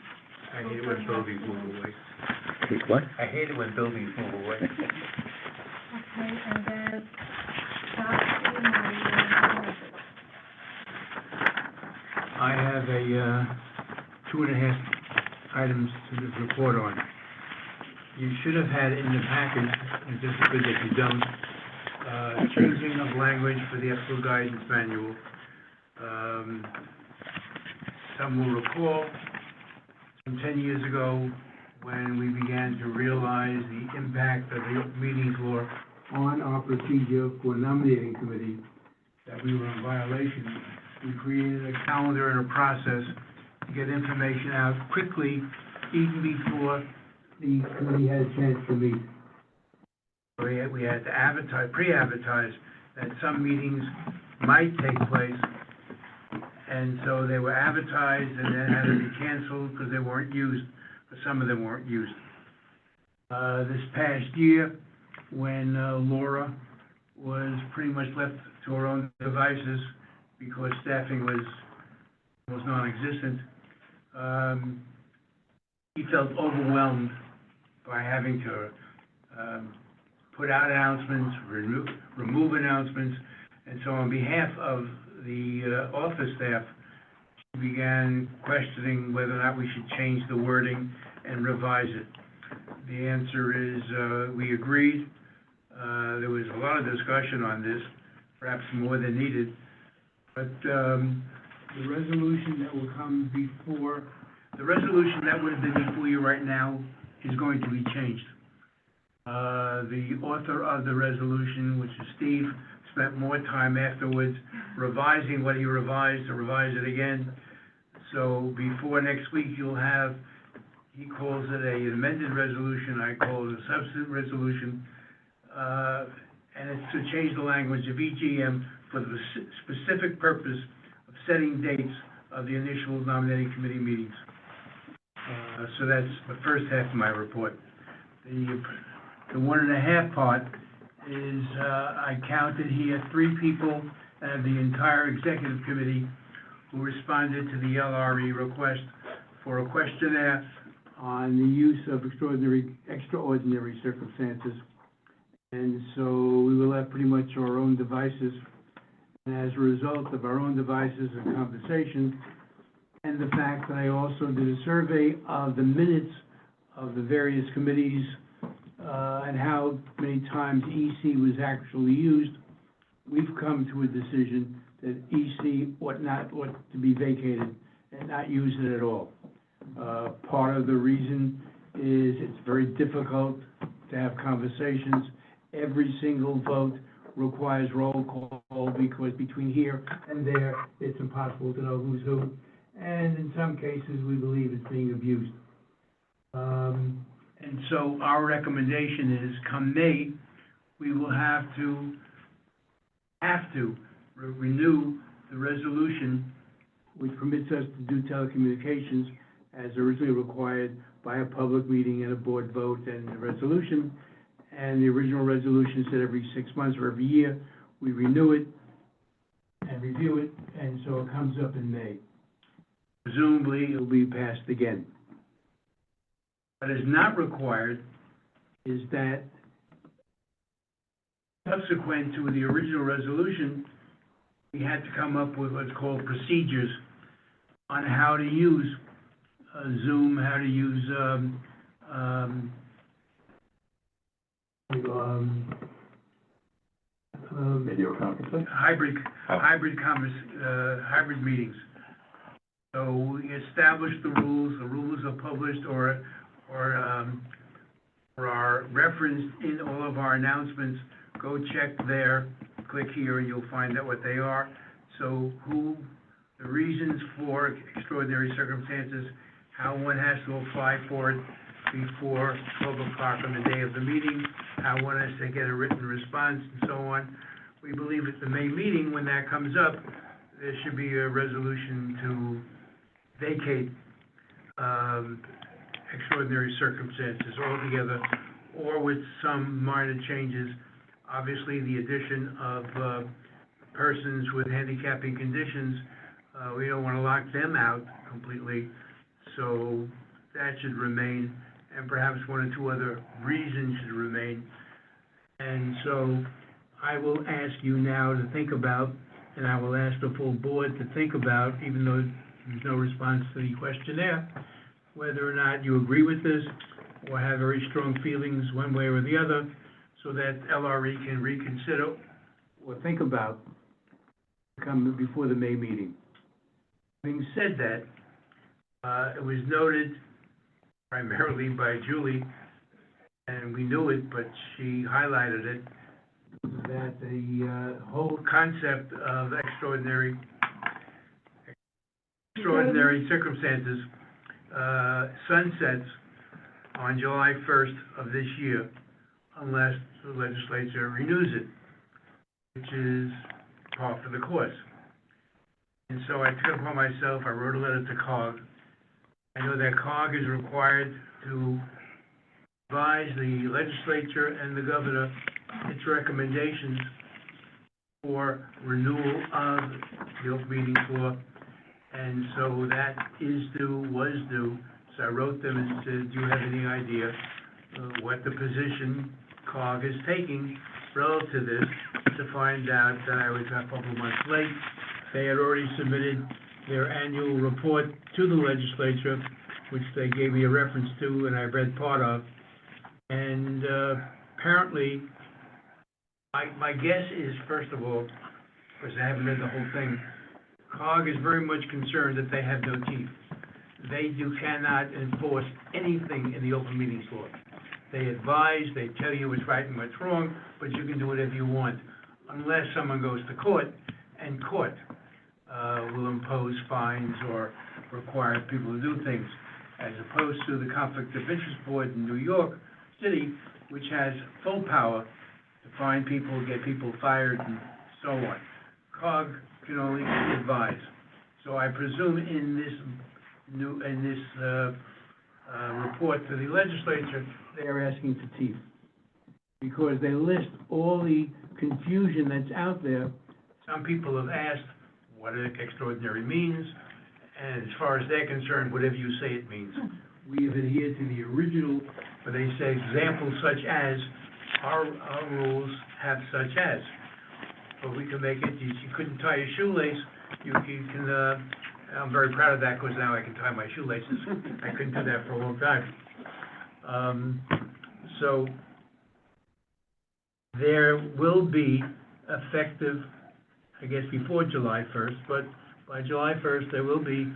I hate it when buildings move away.
What?
I hate it when buildings move away.
Okay, and then, Dr. Marty,
I have a, 2.5 items to report on. You should have had in the package, and this is good that you don't, changing of language for the ethical guidance manual. Some will recall, some 10 years ago, when we began to realize the impact of the open meetings law on our procedure for nominating committee, that we were in violation. We created a calendar and a process to get information out quickly, even before the committee had a chance to meet. We had to advertise, pre-advertise that some meetings might take place, and so they were advertised and then had to be canceled because they weren't used, or some of them weren't used. This past year, when Laura was pretty much left to her own devices because staffing was non-existent, he felt overwhelmed by having to put out announcements, remove announcements, and so on behalf of the office staff, she began questioning whether or not we should change the wording and revise it. The answer is we agreed. There was a lot of discussion on this, perhaps more than needed, but the resolution that will come before, the resolution that would have been before you right now is going to be changed. The author of the resolution, which is Steve, spent more time afterwards revising what he revised to revise it again. So before next week, you'll have, he calls it an amended resolution, I call it a substitute resolution, and it's to change the language of EGM for the specific purpose of setting dates of the initial nominating committee meetings. So that's the first half of my report. The 1.5 part is, I counted here 3 people and the entire executive committee who responded to the LRE request for a questionnaire on the use of extraordinary circumstances. And so we will have pretty much our own devices. And as a result of our own devices and conversation, and the fact that I also did a survey of the minutes of the various committees, and how many times EC was actually used, we've come to a decision that EC ought to be vacated and not use it at all. Part of the reason is it's very difficult to have conversations. Every single vote requires roll call because between here and there, it's impossible to know who's who. And in some cases, we believe it's being abused. And so our recommendation is, come May, we will have to renew the resolution which permits us to do telecommunications as originally required by a public meeting and a board vote and a resolution. And the original resolution said every 6 months or every year, we renew it and review it, and so it comes up in May. Presumably, it'll be passed again. What is not required is that subsequent to the original resolution, we had to come up with what's called procedures on how to use Zoom, how to use
Video conferencing?
hybrid,
Oh.
hybrid meetings. So we establish the rules are published or are referenced in all of our announcements. Go check there, click here, and you'll find out what they are. So the reasons for extraordinary circumstances, how one has to apply for it before 12 o'clock on the day of the meeting, how one has to get a written response, and so on. We believe at the May meeting, when that comes up, there should be a resolution to vacate extraordinary circumstances altogether, or with some minor changes. Obviously, the addition of persons with handicapping conditions, we don't want to lock them out completely, so that should remain, and perhaps one or two other reasons should remain. And so I will ask you now to think about, and I will ask the full board to think about, even though there's no response to the questionnaire, whether or not you agree with this or have very strong feelings one way or the other, so that LRE can reconsider or think about come before the May meeting. Having said that, it was noted primarily by Julie, and we knew it, but she highlighted it, that the whole concept of extraordinary circumstances sunsets on July 1st of this year, unless the legislature renews it, which is par for the course. And so I took it upon myself, I wrote a letter to COG. I know that COG is required to advise the legislature and the governor its recommendations for renewal of the open meetings law. And so that was due. So I wrote them and said, do you have any idea what the position COG is taking relative to this? To find out that I was a couple of months late. They had already submitted their annual report to the legislature, which they gave me a reference to and I read part of. And apparently, my guess is, first of all, because I haven't read the whole thing, COG is very much concerned that they have no teeth. They cannot enforce anything in the open meetings law. They advise, they tell you what's right and what's wrong, but you can do whatever you want, unless someone goes to court, and court will impose fines or require people to do things, as opposed to the Conflict of Interest Board in New York City, which has full power to fine people, get people fired, and so on. COG can only advise. So I presume in this report to the legislature, they are asking for teeth, because they list all the confusion that's out there. Some people have asked what extraordinary means, and as far as they're concerned, whatever you say it means. We have adhered to the original, where they say examples such as, our rules have such as. But we can make it, you couldn't tie your shoelace, you can, I'm very proud of that, because now I can tie my shoelaces. I couldn't do that for a long time. So, there will be effective, I guess before July 1st, but by July 1st, there will be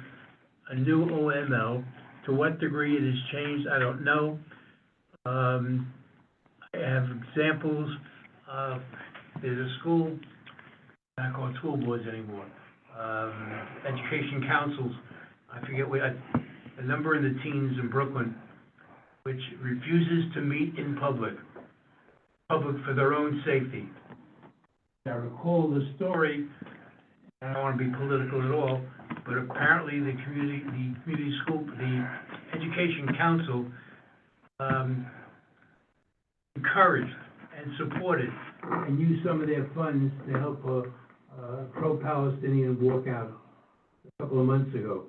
a new OML. To what degree it has changed, I don't know. I have examples of, there's a school, I don't call it school boards anymore, education councils, I forget what, a number in the teens in Brooklyn, which refuses to meet in public for their own safety. I recall the story, I don't want to be political at all, but apparently the community school, the education council, encouraged and supported and used some of their funds to help a pro-Palestinian walkout a couple of months ago.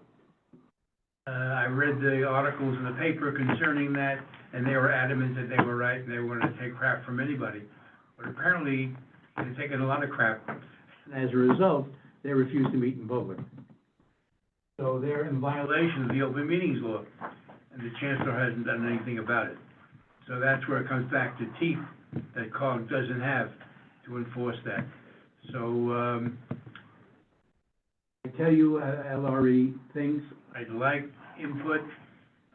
I read the articles in the paper concerning that, and they were adamant that they were right and they weren't going to take crap from anybody. But apparently, they've taken a lot of crap, and as a result, they refuse to meet in public. So they're in violation of the open meetings law, and the chancellor hasn't done anything about it. So that's where it comes back to teeth that COG doesn't have. to enforce that. So,
I tell you, LRE things,
I'd like input.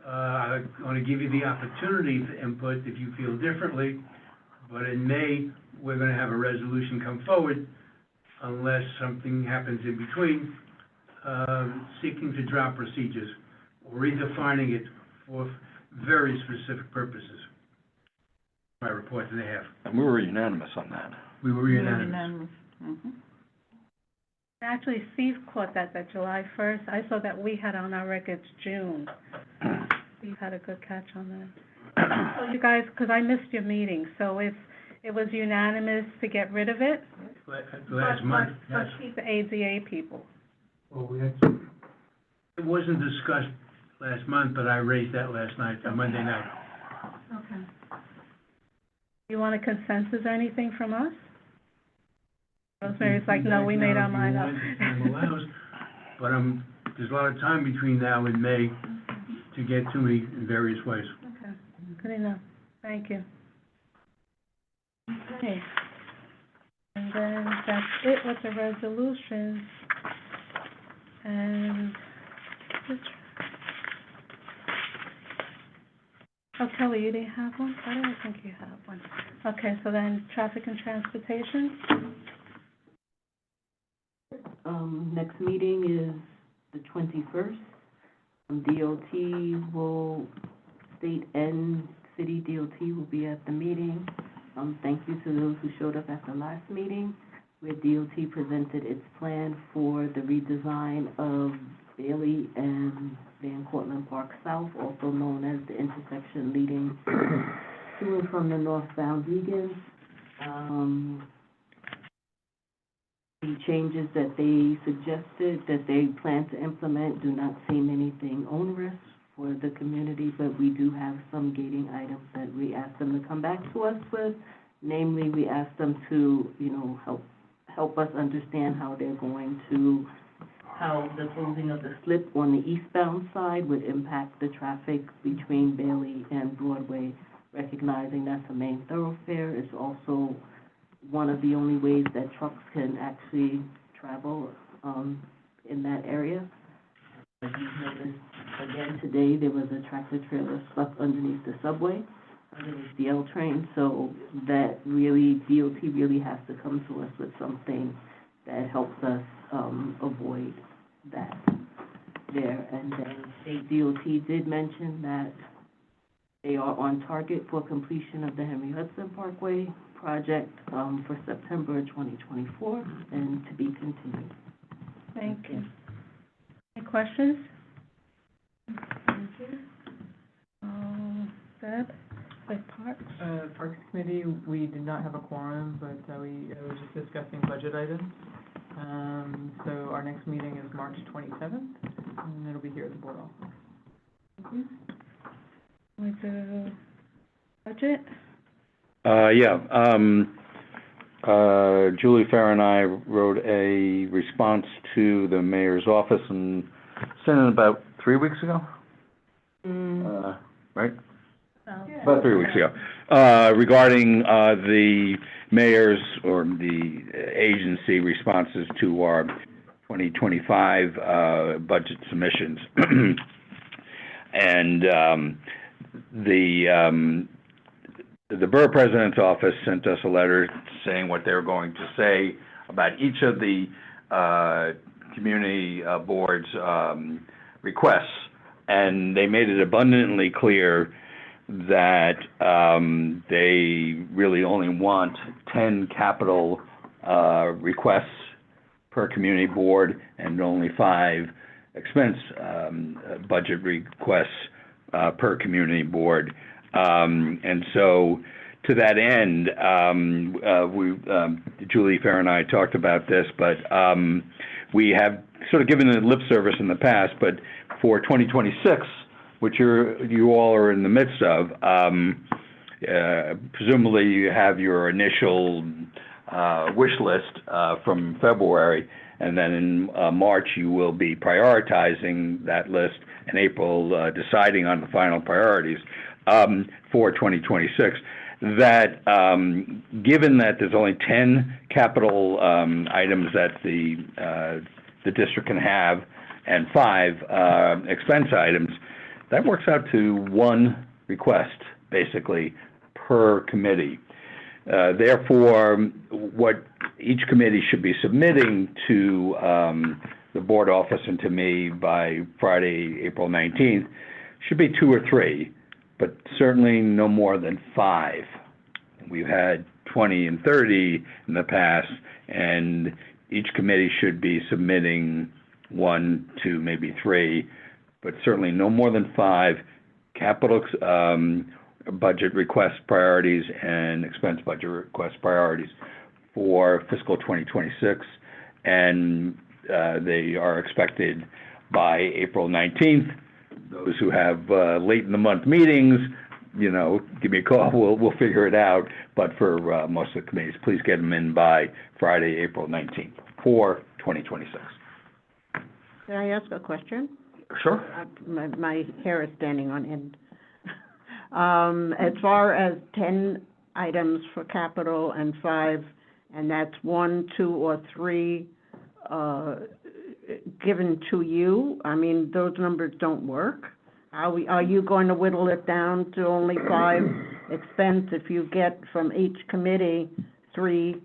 I'm going to give you the opportunity for input if you feel differently, but in May, we're going to have a resolution come forward unless something happens in between, seeking to drop procedures or redefining it for very specific purposes. My report that they have.
And we were unanimous on that.
We were unanimous.
Actually, Steve caught that July 1st. I saw that we had on our records June. Steve had a good catch on that. So you guys, because I missed your meeting, so if it was unanimous to get rid of it,
Last month,
let's keep the ADA people.
well, we had,
it wasn't discussed last month, but I raised that last night, Monday night.
Okay. You want a consensus or anything from us? Rosemary's like, no, we made our mind up.
Time allows, but there's a lot of time between now and May to get to me in various ways.
Okay, good enough. Thank you. Okay. And then that's it with the resolution. And, oh, Kelly, you didn't have one? I don't think you have one. Okay, so then traffic and transportation?
Next meeting is the 21st. DOT will, state and city DOT will be at the meeting. Thank you to those who showed up at the last meeting, where DOT presented its plan for the redesign of Bailey and Van Cortlandt Park South, also known as the intersection leading to and from the northbound Egan. The changes that they suggested, that they plan to implement, do not seem anything onerous for the community, but we do have some gating items that we asked them to come back to us with. Namely, we asked them to, help us understand how they're going to, how the closing of the slip on the eastbound side would impact the traffic between Bailey and Broadway, recognizing that's a main thoroughfare. It's also one of the only ways that trucks can actually travel in that area. As you've noticed, again, today, there was a tractor trailer stuck underneath the subway, underneath the L train, so that really, DOT really has to come to us with something that helps us avoid that there. And then state DOT did mention that they are on target for completion of the Henry Hudson Parkway project for September 2024, and to be continued.
Thank you. Any questions? Thank you. Deb, with Parks?
Parks Committee, we did not have a quorum, but we was just discussing budget items. So our next meeting is March 27th, and it'll be here at the board office.
Thank you. With the budget?
Julie Farr and I wrote a response to the mayor's office and sent it about 3 weeks ago? Right? About 3 weeks ago, regarding the mayor's or the agency responses to our 2025 budget submissions. And the borough president's office sent us a letter saying what they were going to say about each of the community boards' requests, and they made it abundantly clear that they really only want 10 capital requests per community board and only 5 expense budget requests per community board. And so, to that end, Julie Farr and I talked about this, but we have sort of given it lip service in the past, but for 2026, which you all are in the midst of, presumably you have your initial wish list from February, and then in March you will be prioritizing that list, in April deciding on the final priorities for 2026. that, given that there's only 10 capital, items that the district can have and 5, expense items, that works out to 1 request, basically, per committee. Therefore, what each committee should be submitting to, the board office and to me by Friday, April 19th, should be 2 or 3, but certainly no more than 5. We've had 20 and 30 in the past, and each committee should be submitting 1, 2, maybe 3, but certainly no more than 5 capital budget request priorities and expense budget request priorities for fiscal 2026, and they are expected by April 19th. Those who have late in the month meetings, you know, give me a call, we'll figure it out, but for most of the committees, please get them in by Friday, April 19th for 2026.
Can I ask a question?
Sure.
My hair is standing on end. As far as 10 items for capital and 5, and that's 1, 2, or 3 given to you, I mean, those numbers don't work. Are you going to whittle it down to only 5 expense if you get from each committee 3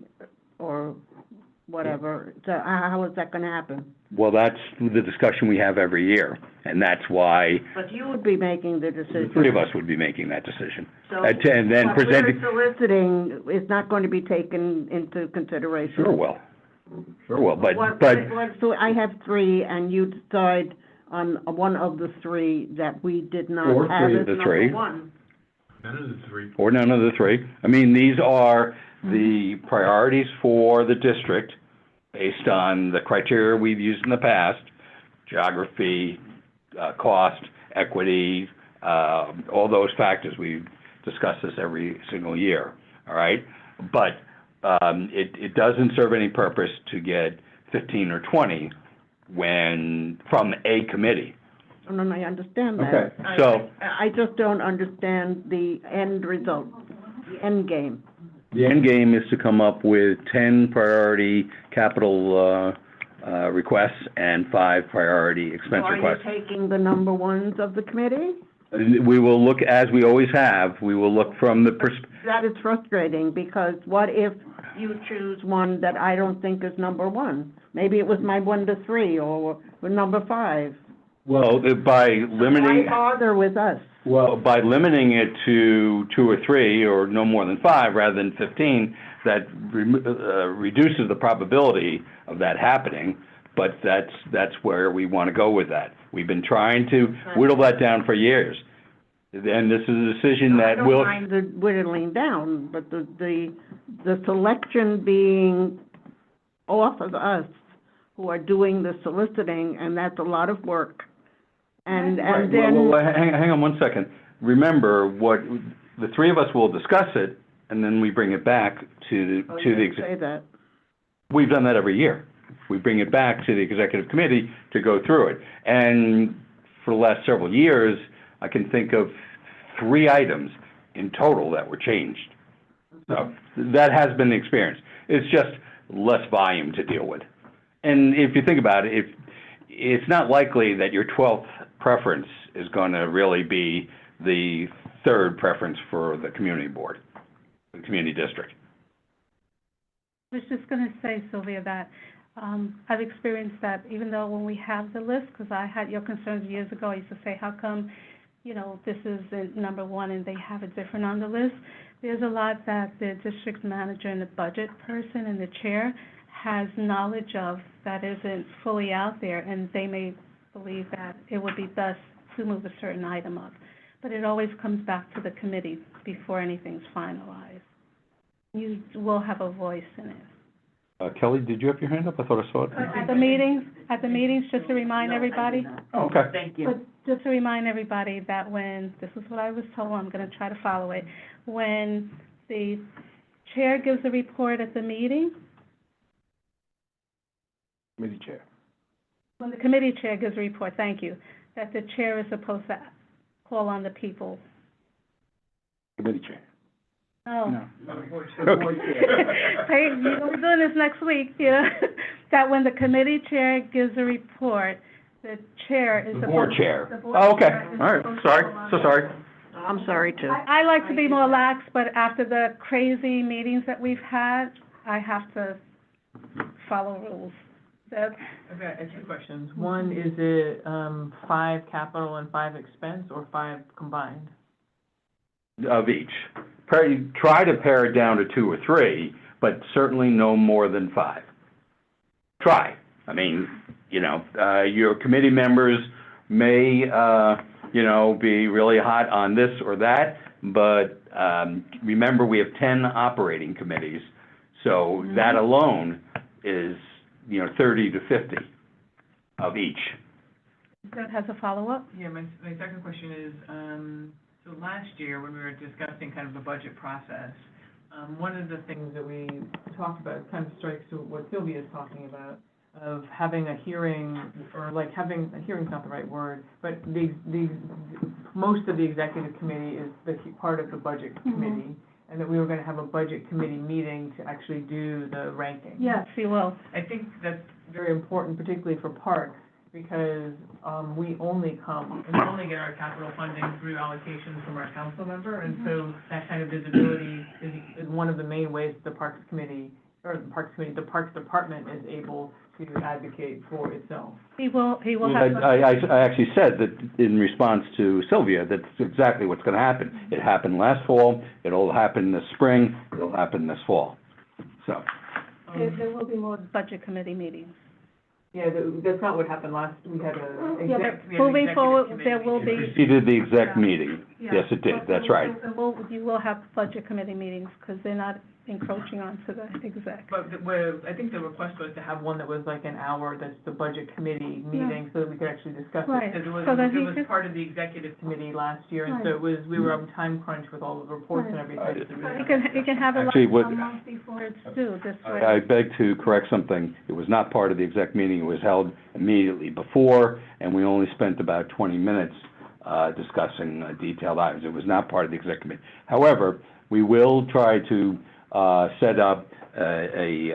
or whatever? So how is that going to happen?
Well, that's the discussion we have every year, and that's why
But you would be making the decision.
the 3 of us would be making that decision.
So
And then
what
presenting.
we're soliciting is not going to be taken into consideration.
Sure will. Sure will, but
So I have 3, and you decide on one of the 3 that we did not
Or
have
3
as
of the
number
3.
1.
None of the 3.
Or none of the 3. I mean, these are the priorities for the district based on the criteria we've used in the past: geography, cost, equity, all those factors. We discuss this every single year, all right? But it doesn't serve any purpose to get 15 or 20 from a committee.
No, I understand that.
Okay, so-
I just don't understand the end result, the end game.
The end game is to come up with 10 priority capital requests and 5 priority expense requests.
So are you taking the number 1s of the committee?
We will look, as we always have, we will look from the
That is frustrating, because what if you choose one that I don't think is number 1? Maybe it was my 1 to 3 or number 5.
Well, by limiting.
Why bother with us?
Well, by limiting it to 2 or 3, or no more than 5, rather than 15, that reduces the probability of that happening, but that's where we want to go with that. We've been trying to whittle that down for years, and this is a decision that will.
I don't mind the whittling down, but the selection being off of us, who are doing the soliciting, and that's a lot of work. And then.
Well, hang on 1 second. Remember, what, the 3 of us will discuss it, and then we bring it back to the,
Say that.
We've done that every year. We bring it back to the executive committee to go through it. And for the last several years, I can think of 3 items in total that were changed. So that has been the experience. It's just less volume to deal with. And if you think about it, it's not likely that your 12th preference is going to really be the 3rd preference for the community board, the community district.
I was just going to say, Sylvia, that I've experienced that even though when we have the list, because I had your concerns years ago, I used to say, how come, you know, this is number 1 and they have it different on the list? There's a lot that the district manager and the budget person and the chair has knowledge of that isn't fully out there, and they may believe that it would be best to move a certain item up. But it always comes back to the committee before anything's finalized. You will have a voice in it.
Kelly, did you have your hand up? I thought I saw it.
At the meetings, just to remind everybody.
Oh, okay.
Thank you.
But just to remind everybody that when, this is what I was told, I'm gonna try to follow it. When the chair gives a report at the meeting,
Committee chair.
when the committee chair gives a report, thank you, that the chair is supposed to call on the people.
Committee chair.
Oh.
No.
Hey, you know, we're doing this next week, yeah. That when the committee chair gives a report, the chair is
The
supposed.
board chair.
the board
Oh, okay,
chair is
all right,
supposed to
sorry,
go on
so
it.
sorry.
I'm sorry too.
I like to be more lax, but after the crazy meetings that we've had, I have to follow rules. That's,
I've got two questions. One, is it, 5 capital and 5 expense, or 5 combined?
Of each. Try to pare it down to 2 or 3, but certainly no more than 5. Try. I mean, you know, your committee members may, you know, be really hot on this or that, but, remember, we have 10 operating committees, so that alone is, you know, 30 to 50 of each.
that has a follow-up?
Yeah, my second question is, so last year, when we were discussing kind of the budget process, one of the things that we talked about kind of strikes to what Sylvia's talking about, of having a hearing, or like having, a hearing's not the right word, but most of the executive committee is part of the budget committee, and that we were gonna have a budget committee meeting to actually do the ranking.
Yes, you will.
I think that's very important, particularly for parks, because, we only get our capital funding through allocations from our council member, and so that kind of visibility is one of the main ways the Parks Department is able to advocate for itself.
He will
Well,
have.
I actually said that in response to Sylvia, that's exactly what's gonna happen. It happened last fall, it'll happen this spring, it'll happen this fall, so.
There will be more budget committee meetings.
Yeah, that's not what happened last, we had a
Yeah,
exec,
but
we had an
moving
executive
forward,
committee
there will
meeting.
be.
It preceded the exec
Yeah.
meeting.
Yeah.
Yes, it did, that's right.
You will have budget committee meetings, because they're not encroaching onto the exec.
But I think the request was to have one that was like an hour, that's the budget committee meeting, so that we could actually discuss it.
Right.
Because
So that
it
he
was
just-
part of the executive committee last year, and so
Right.
it was, we were on time crunch with all the reports and
Right.
everything. so we
So
didn't
you can have it
Actually,
like
what-
a month before it's due, this way.
I beg to correct something. It was not part of the exec meeting. It was held immediately before, and we only spent about 20 minutes discussing detailed items. It was not part of the exec committee. However, we will try to set up a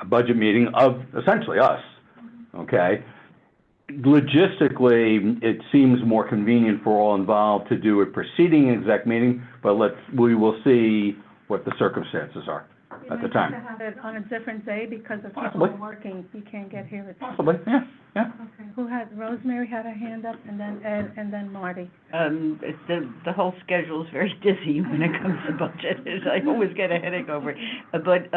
budget meeting of essentially us, okay? Logistically, it seems more convenient for all involved to do a preceding exec meeting, but we will see what the circumstances are at the time.
You might have to have it on a different day, because if people
Possibly.
are working, you can't get here at.
Possibly, yeah.
Okay, Rosemary had her hand up, and then Ed, and then Marty.
The whole schedule is very dizzy when it comes to budget. I always get a headache over it. But,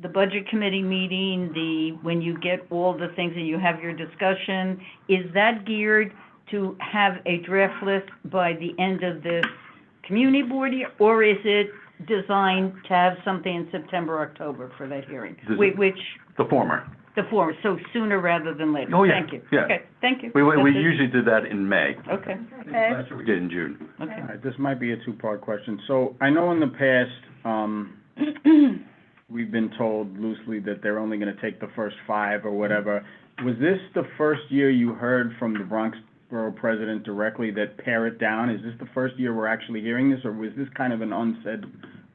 the budget committee meeting, when you get all the things and you have your discussion, is that geared to have a draft list by the end of the community board year? Or is it designed to have something in September, October for that hearing? Which,
The former.
the form, so sooner rather than later?
Oh, yeah,
Thank you.
yeah.
Okay, thank you.
We
That's it.
usually do that in May.
Okay,
Ed?
Last year we did in June.
okay.
All right, this might be a two-part question. So I know in the past, we've been told loosely that they're only gonna take the first 5 or whatever. Was this the first year you heard from the Bronx Borough President directly that pare it down? Is this the first year we're actually hearing this, or was this kind of an unsaid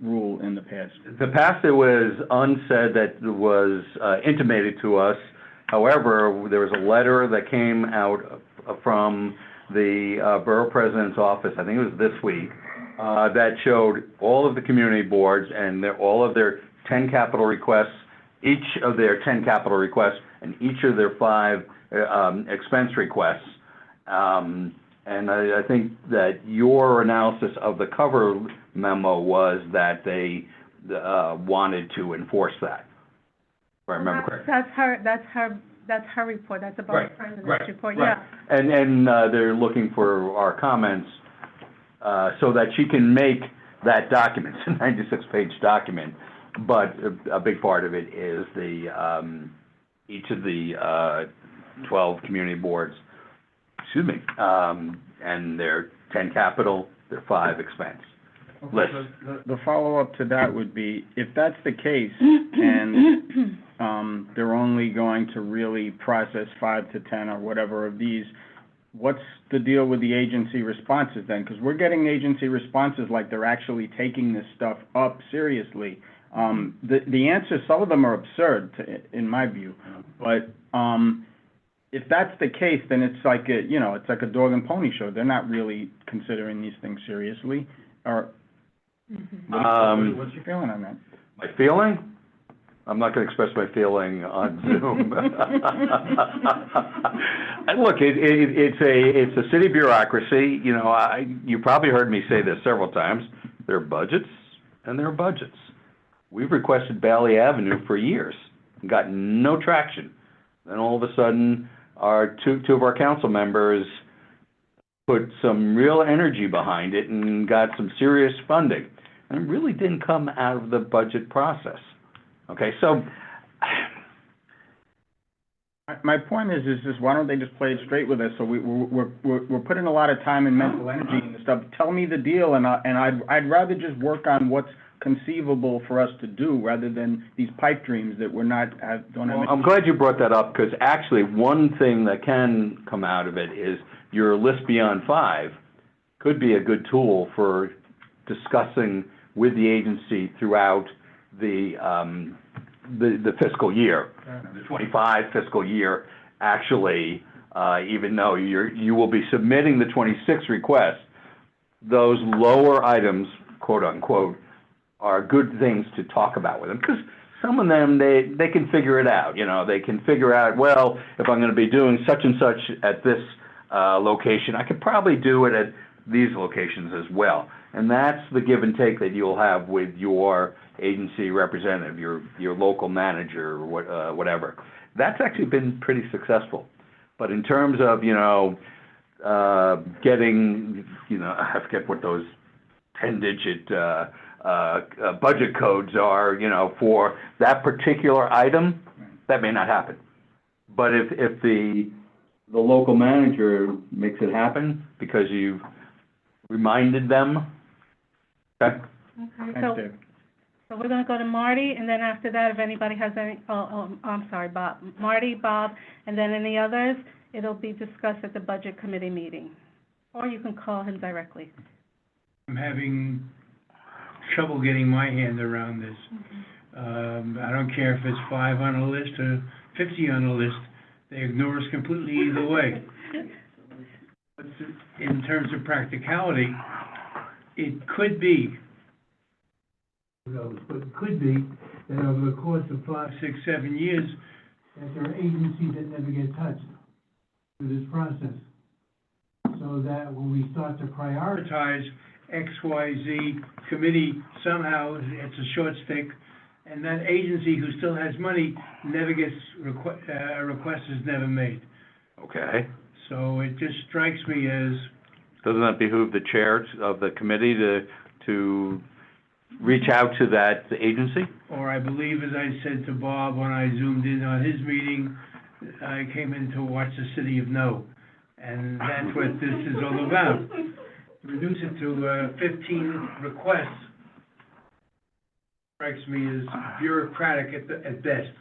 rule in the past?
The past, it was unsaid that was intimated to us. However, there was a letter that came out from the Borough President's office, I think it was this week, that showed all of the community boards and all of their 10 capital requests, each of their 10 capital requests, and each of their 5 expense requests. And I think that your analysis of the cover memo was that they wanted to enforce that, if I remember correctly.
That's her report, that's about
Right,
the president's
right,
report,
right.
yeah.
And they're looking for our comments so that she can make that document, it's a 96-page document, but a big part of it is each of the 12 community boards, and their 10 capital, their 5 expense list.
The follow-up to that would be, if that's the case, and, they're only going to really process 5 to 10 or whatever of these, what's the deal with the agency responses then? Because we're getting agency responses like they're actually taking this stuff up seriously. The answers, some of them are absurd in my view, but, if that's the case, then it's like it's like a dog and pony show. They're not really considering these things seriously, or, what's your feeling on that?
My feeling? I'm not gonna express my feeling on Zoom. And look, it's a city bureaucracy, you probably heard me say this several times, there are budgets and there are budgets. We've requested Bailey Avenue for years, and got no traction. Then all of a sudden, two of our council members put some real energy behind it and got some serious funding. And it really didn't come out of the budget process. Okay, so
my point is why don't they just play it straight with us? So we're putting a lot of time and mental energy into stuff. Tell me the deal, and I'd rather just work on what's conceivable for us to do rather than these pipe dreams that don't have.
I'm glad you brought that up, because actually one thing that can come out of it is your list beyond 5 could be a good tool for discussing with the agency throughout the fiscal year, the 25 fiscal year. Actually, even though you will be submitting the 26 request, those lower items, quote unquote, are good things to talk about with them, because some of them, they can figure it out, they can figure out, well, if I'm gonna be doing such and such at this location, I could probably do it at these locations as well. And that's the give and take that you'll have with your agency representative, your local manager, or whatever. That's actually been pretty successful. But in terms of, getting, I forget what those 10-digit budget codes are, for that particular item, that may not happen. But if the local manager makes it happen because you've reminded them, okay?
Okay, so we're gonna go to Marty, and then after that, if anybody has any, I'm sorry, Bob. Marty, Bob, and then any others, it'll be discussed at the Budget Committee meeting. Or you can call him directly.
I'm having trouble getting my hand around this. I don't care if it's 5 on a list or 50 on a list, they ignore us completely either way. But in terms of practicality, it could be that over the course of 5, 6, 7 years, that there are agencies that never get touched through this process. So that when we start to prioritize XYZ committee, somehow it's a short stick, and that agency who still has money never gets, a request is never made.
Okay.
So it just strikes me as...
Doesn't that behoove the chair of the committee to reach out to that agency?
Or I believe, as I said to Bob when I zoomed in on his meeting, I came in to watch the city of no. And that's what this is all about. Reduce it to 15 requests strikes me as bureaucratic at best.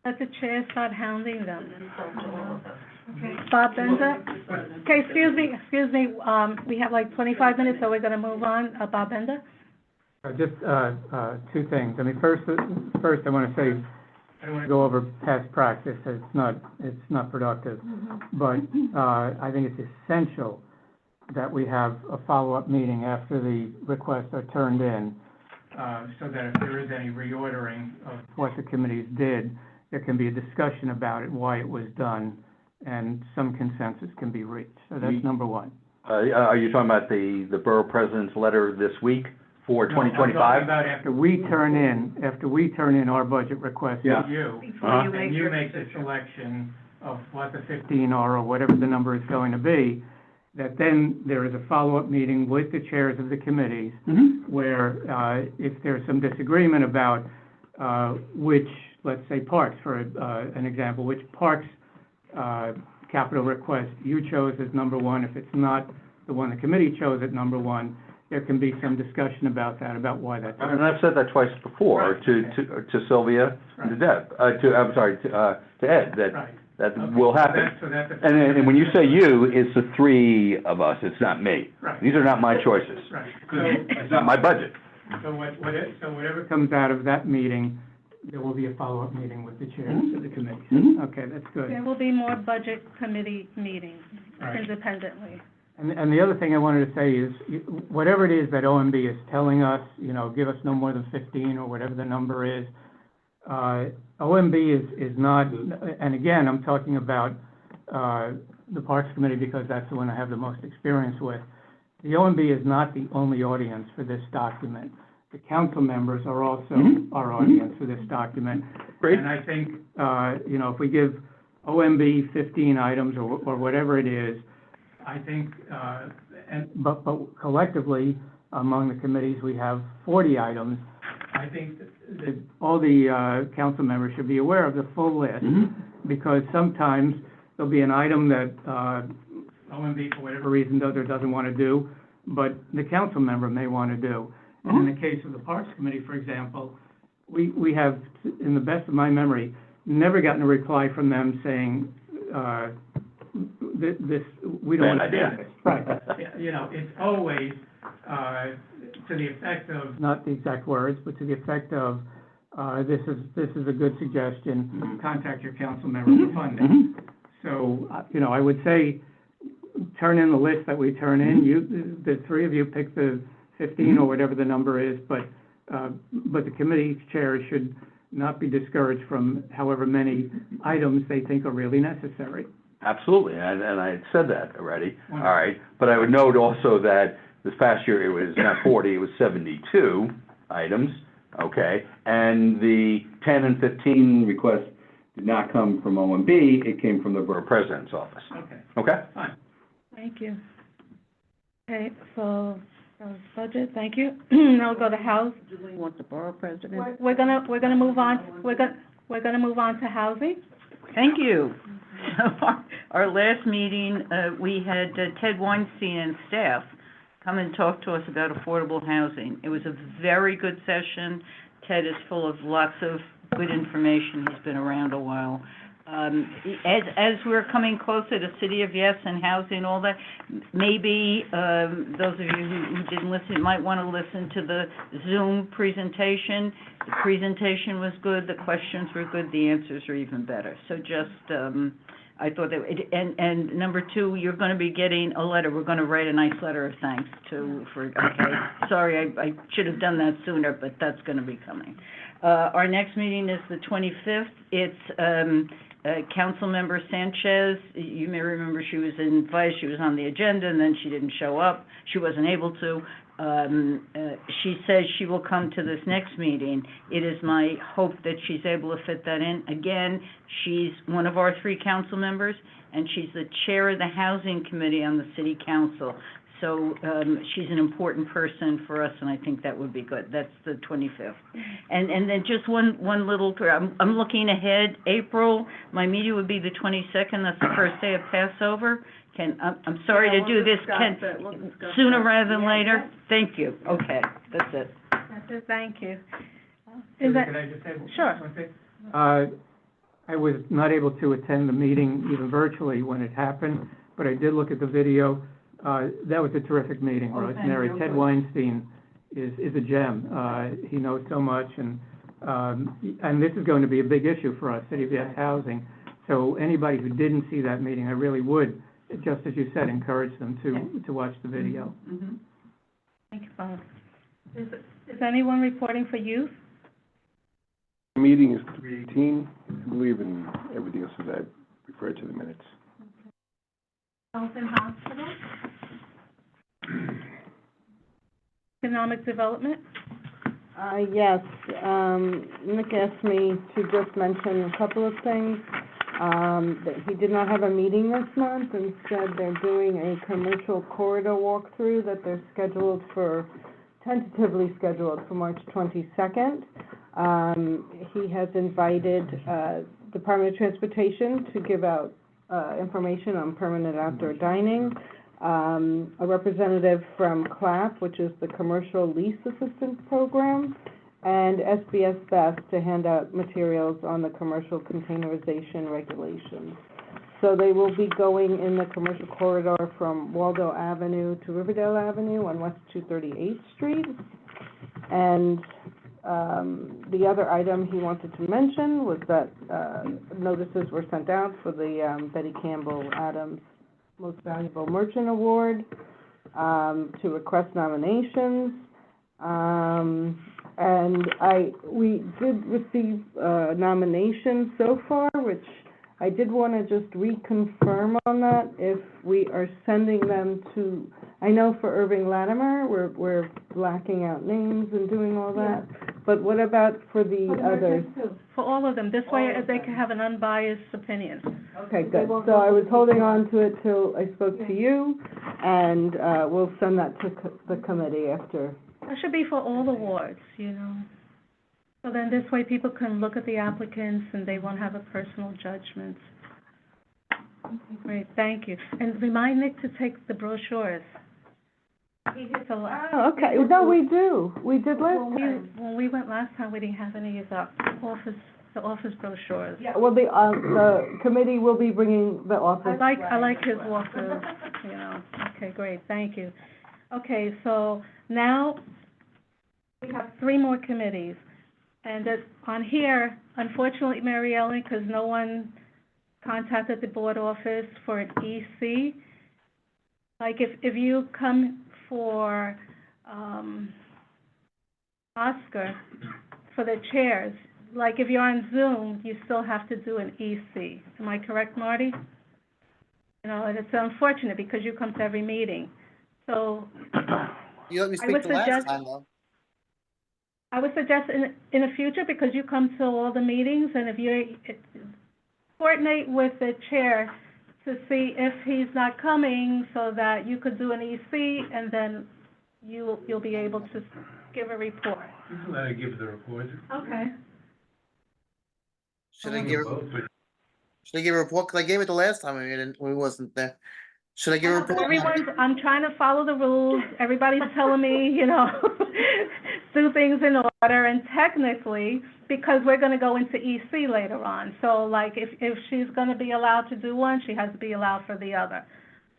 Let the chair start hounding them. Bob Bender? Okay, excuse me, we have like 25 minutes, so we're gonna move on. Bob Bender?
Just, 2 things. I mean, first I wanna say, I don't wanna go over past practice, it's not productive. But, I think it's essential that we have a follow-up meeting after the requests are turned in, so that if there is any reordering of what the committees did, there can be a discussion about it, why it was done, and some consensus can be reached. So that's number 1.
Are you talking about the borough president's letter this week for 2025?
No, I'm talking about after we turn in our budget request to you. And you make the selection of what the 15 are, or whatever the number is going to be, that then there is a follow-up meeting with the chairs of the committees, where, if there's some disagreement about, which, let's say parks, for an example, which parks capital request you chose as number 1, if it's not the one the committee chose at number 1, there can be some discussion about that, about why that's.
And I've said that twice before, to Sylvia and to Deb, to Ed, that That will happen.
So that's
And when you say you, it's the three of us, it's not me.
Right.
These are not my choices.
Right.
It's not my budget.
So whatever comes out of that meeting, there will be a follow-up meeting with the chairs of the committee.
Mhm.
Okay, that's good.
There will be more budget committee meetings
Right.
independently.
And the other thing I wanted to say is, whatever it is that OMB is telling us, give us no more than 15 or whatever the number is, OMB is not, and again, I'm talking about, the Parks Committee because that's the one I have the most experience with. The OMB is not the only audience for this document. The council members are also our audience for this document.
Great.
And I think, if we give OMB 15 items or whatever it is, I think, but collectively, among the committees, we have 40 items. I think that all the, council members should be aware of the full list, because sometimes there'll be an item that, OMB, for whatever reason, does or doesn't want to do, but the council member may want to do. And in the case of the Parks Committee, for example, we have, in the best of my memory, never gotten a reply from them saying, this, we don't want to do this. Right. It's always, to the effect of, not the exact words, but to the effect of, this is a good suggestion, contact your council member for funding. So, I would say, turn in the list that we turn in, the three of you pick the 15 or whatever the number is, but the committee chairs should not be discouraged from however many items they think are really necessary.
Absolutely, and I had said that already, all right. But I would note also that this past year, it was not 40, it was 72 items, okay? And the 10 and 15 requests did not come from OMB, it came from the Borough President's office.
Okay.
Okay?
Fine.
Thank you. Okay, so, that was budget, thank you. Now we'll go to house.
Do we want the borough president?
We're gonna move on, we're gonna move on to housing.
Thank you. So our last meeting, we had Ted Weinstein and staff come and talk to us about affordable housing. It was a very good session. Ted is full of lots of good information. He's been around a while. As we're coming closer to City of Yes and housing, all that, maybe, those of you who didn't listen, might want to listen to the Zoom presentation. The presentation was good, the questions were good, the answers are even better. So just, I thought that, and number two, you're going to be getting a letter. We're going to write a nice letter of thanks okay. Sorry, I should have done that sooner, but that's going to be coming. Our next meeting is the 25th. It's, Councilmember Sanchez, you may remember she was invited, she was on the agenda, and then she didn't show up. She wasn't able to. She says she will come to this next meeting. It is my hope that she's able to fit that in. Again, she's one of our three council members, and she's the chair of the Housing Committee on the City Council. So, she's an important person for us, and I think that would be good. That's the 25th. And then just one little, I'm looking ahead, April, my meeting would be the 22nd, that's the first day of Passover. I'm sorry to do this, sooner rather than later? Thank you, okay, that's it.
That's it, thank you.
Can I just say
Sure.
one thing? I was not able to attend the meeting even virtually when it happened, but I did look at the video. That was a terrific meeting, Rosemary. Ted Weinstein is a gem. He knows so much, and this is going to be a big issue for us, City of Yes Housing. So anybody who didn't see that meeting, I really would, just as you said, encourage them to watch the video.
Mm-hmm.
Thank you, Bob. Is anyone reporting for youth?
The meeting is 3:18, I believe, and everything else is that referred to the minutes.
Health and hospital? Economic development?
Yes, Nick asked me to just mention a couple of things. That he did not have a meeting this month. Instead, they're doing a commercial corridor walkthrough that they're tentatively scheduled for March 22nd. He has invited, Department of Transportation to give out, information on permanent outdoor dining. A representative from CLAP, which is the Commercial Lease Assistance Program, and SBS Best to hand out materials on the commercial containerization regulations. So they will be going in the commercial corridor from Waldo Avenue to Riverdale Avenue on West 238th Street. And, the other item he wanted to mention was that, notices were sent out for the, Betty Campbell Adams Most Valuable Merchant Award, to request nominations. And we did receive, nominations so far, which I did want to just reconfirm on that, if we are sending them to, I know for Irving Latimer, we're blacking out names and doing all that, but what about for the others?
For all of them, this way they can have an unbiased opinion.
Okay, good. So I was holding on to it till I spoke to you, and, we'll send that to the committee after.
That should be for all awards, you know. So then this way people can look at the applicants and they won't have a personal judgment. Great, thank you. And remind Nick to take the brochures. He hits a lot.
Oh, okay. No, we do. We did last time.
When we went last time, we didn't have any of the office brochures.
Yeah, well, the committee will be bringing the office.
I like his office, you know. Okay, great, thank you. Okay, so now we have 3 more committees. And on here, unfortunately, Mary Ellen, because no one contacted the board office for an EC, like if you come for, Oscar, for the chairs, like if you're on Zoom, you still have to do an EC. Am I correct, Marty? You know, and it's unfortunate because you come to every meeting. So
You let me speak the last time, though.
I would suggest in the future, because you come to all the meetings, and if you coordinate with the chair to see if he's not coming, so that you could do an EC, and then you'll be able to give a report.
You can let her give the report.
Okay.
Should I give a report? Because I gave it the last time when we wasn't there. Should I give a report?
I'm trying to follow the rules. Everybody's telling me, you know, do things in order, and technically, because we're gonna go into EC later on, so like, if she's gonna be allowed to do one, she has to be allowed for the other.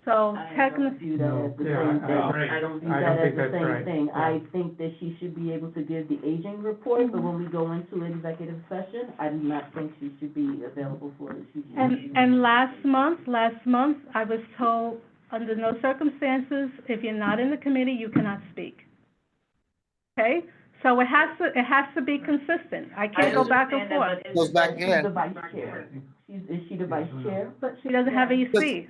So technically.
I don't view that as the same thing. I don't view that as the same thing. I think that she should be able to give the aging report, but when we go into executive session, I do not think she should be available for it.
And last month, I was told, under no circumstances, if you're not in the committee, you cannot speak. Okay? So it has to be consistent. I can't go back and forth.
Goes back again.
She's the vice chair. Is she the vice chair?
But she doesn't have EC.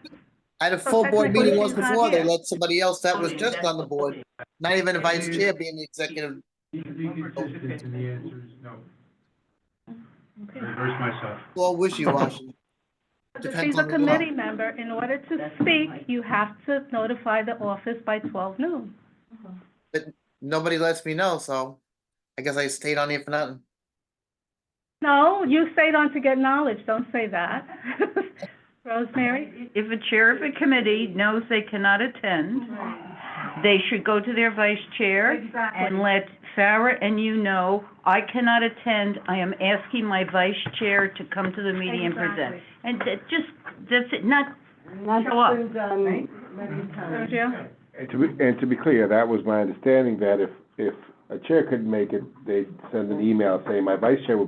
I had a full board meeting once before, they let somebody else that was just on the board, not even a vice chair being the executive.
You participate, and the answer is no. Reverse myself.
Well, wishy-washy.
If she's a committee member, in order to speak, you have to notify the office by 12 noon.
But nobody lets me know, so I guess I stayed on here for nothing.
No, you stayed on to get knowledge, don't say that. Rosemary?
If a chair of a committee knows they cannot attend, they should go to their vice chair and let Farah and you know, I cannot attend, I am asking my vice chair to come to the meeting and present. And that's it, not show up.
Sergio?
And to be clear, that was my understanding, that if a chair couldn't make it, they'd send an email saying, my vice chair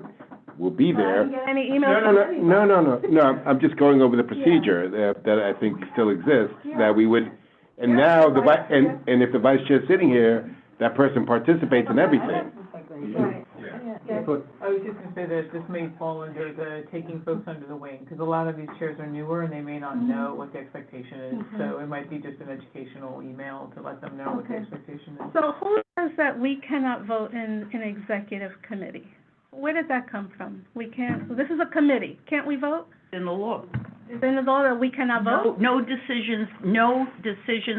will be there.
Any emails?
No, I'm just going over the procedure that I think still exists, that we would, and now, and if the vice chair's sitting here, that person participates in everything.
I was just gonna say that this may fall under the taking folks under the wing, because a lot of these chairs are newer and they may not know what the expectation is, so it might be just an educational email to let them know what the expectation is.
So who says that we cannot vote in an executive committee? Where did that come from? We can't, this is a committee, can't we vote?
In the law.
Is in the law that we cannot vote?
No decisions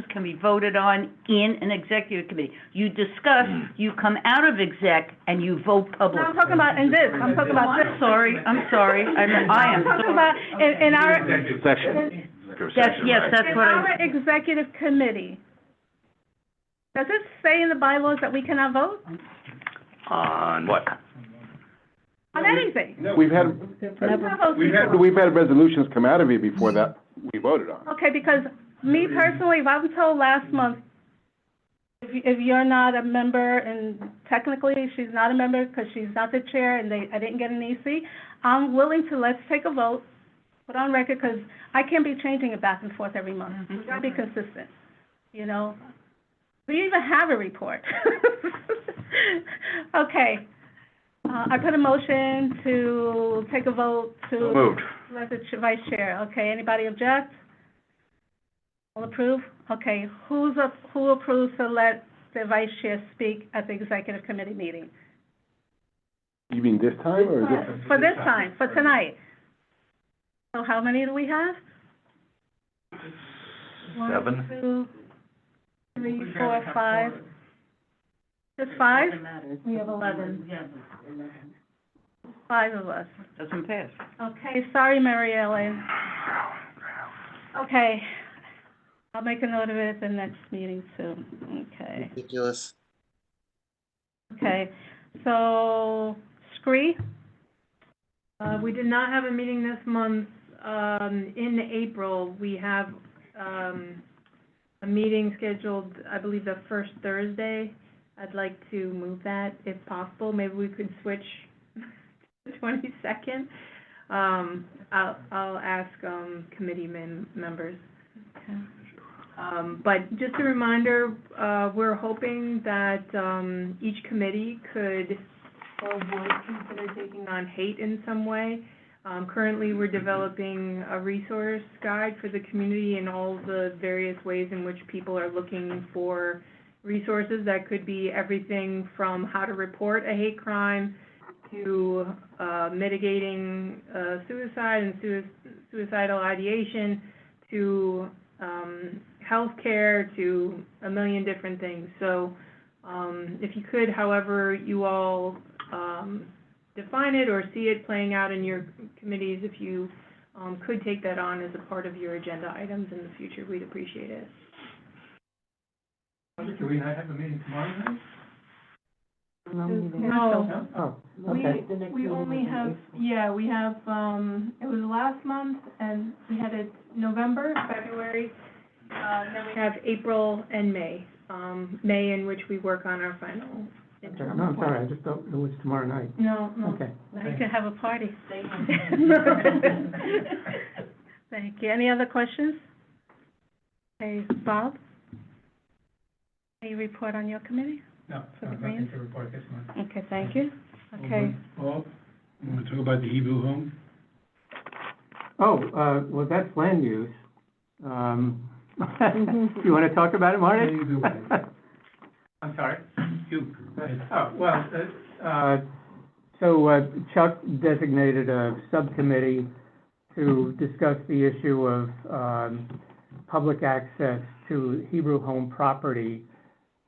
can be voted on in an executive committee. You discuss, you come out of exec, and you vote
No,
publicly.
I'm talking about in this, I'm talking about this.
I'm sorry, I am
I'm talking about in our,
Section.
that's what
our executive committee. Does it say in the bylaws that we cannot vote?
On what?
On anything.
We've had,
Never.
we've had resolutions come out of it before that we voted on.
Okay, because me personally, if I was told last month, if you're not a member, and technically she's not a member because she's not the chair and I didn't get an EC, I'm willing to, let's take a vote, put on record, because I can't be changing it back and forth every month. We gotta be consistent, you know? We even have a report. Okay. I put a motion to take a vote to
So moved.
let the vice chair. Okay, anybody object? All approve? Okay, who approves to let the vice chair speak at the executive committee meeting?
You mean this time, or is this?
For this time, for tonight. So how many do we have?
7.
1, 2, 3, 4, 5. Just 5? We have 11. 5 of us.
Doesn't pass.
Okay, sorry, Mary Ellen. Okay, I'll make a note of it at the next meeting too. Okay.
Ridiculous.
Okay, so, Scree?
We did not have a meeting this month. In April, we have, a meeting scheduled, I believe, the first Thursday. I'd like to move that if possible. Maybe we could switch to the 22nd. I'll ask, committee members.
Okay.
But just a reminder, we're hoping that, each committee could or would consider taking on hate in some way. Currently, we're developing a resource guide for the community in all the various ways in which people are looking for resources. That could be everything from how to report a hate crime to mitigating suicide and suicidal ideation to healthcare to a million different things. So if you could, however you all define it or see it playing out in your committees, if you could take that on as a part of your agenda items in the future, we'd appreciate it.
Do we not have a meeting tomorrow night?
No.
Oh, okay.
We only have, we have, it was last month, and we had it November, February, then we have April and May. May in which we work on our final
Okay.
interim
No, I'm
report.
sorry, I just thought it was tomorrow night.
No.
Okay.
Now you can have a party. Thank you. Any other questions? Okay, Bob? Any report on your committee?
No,
For the
nothing
Greens?
to report this month.
Okay, thank you. Okay.
Bob, you want to talk about the Hebrew home?
Oh, well, that's land use. You want to talk about it, Marty?
Yeah, you do, Marty.
I'm sorry?
You, go ahead.
Oh, well, so Chuck designated a subcommittee to discuss the issue of public access to Hebrew home property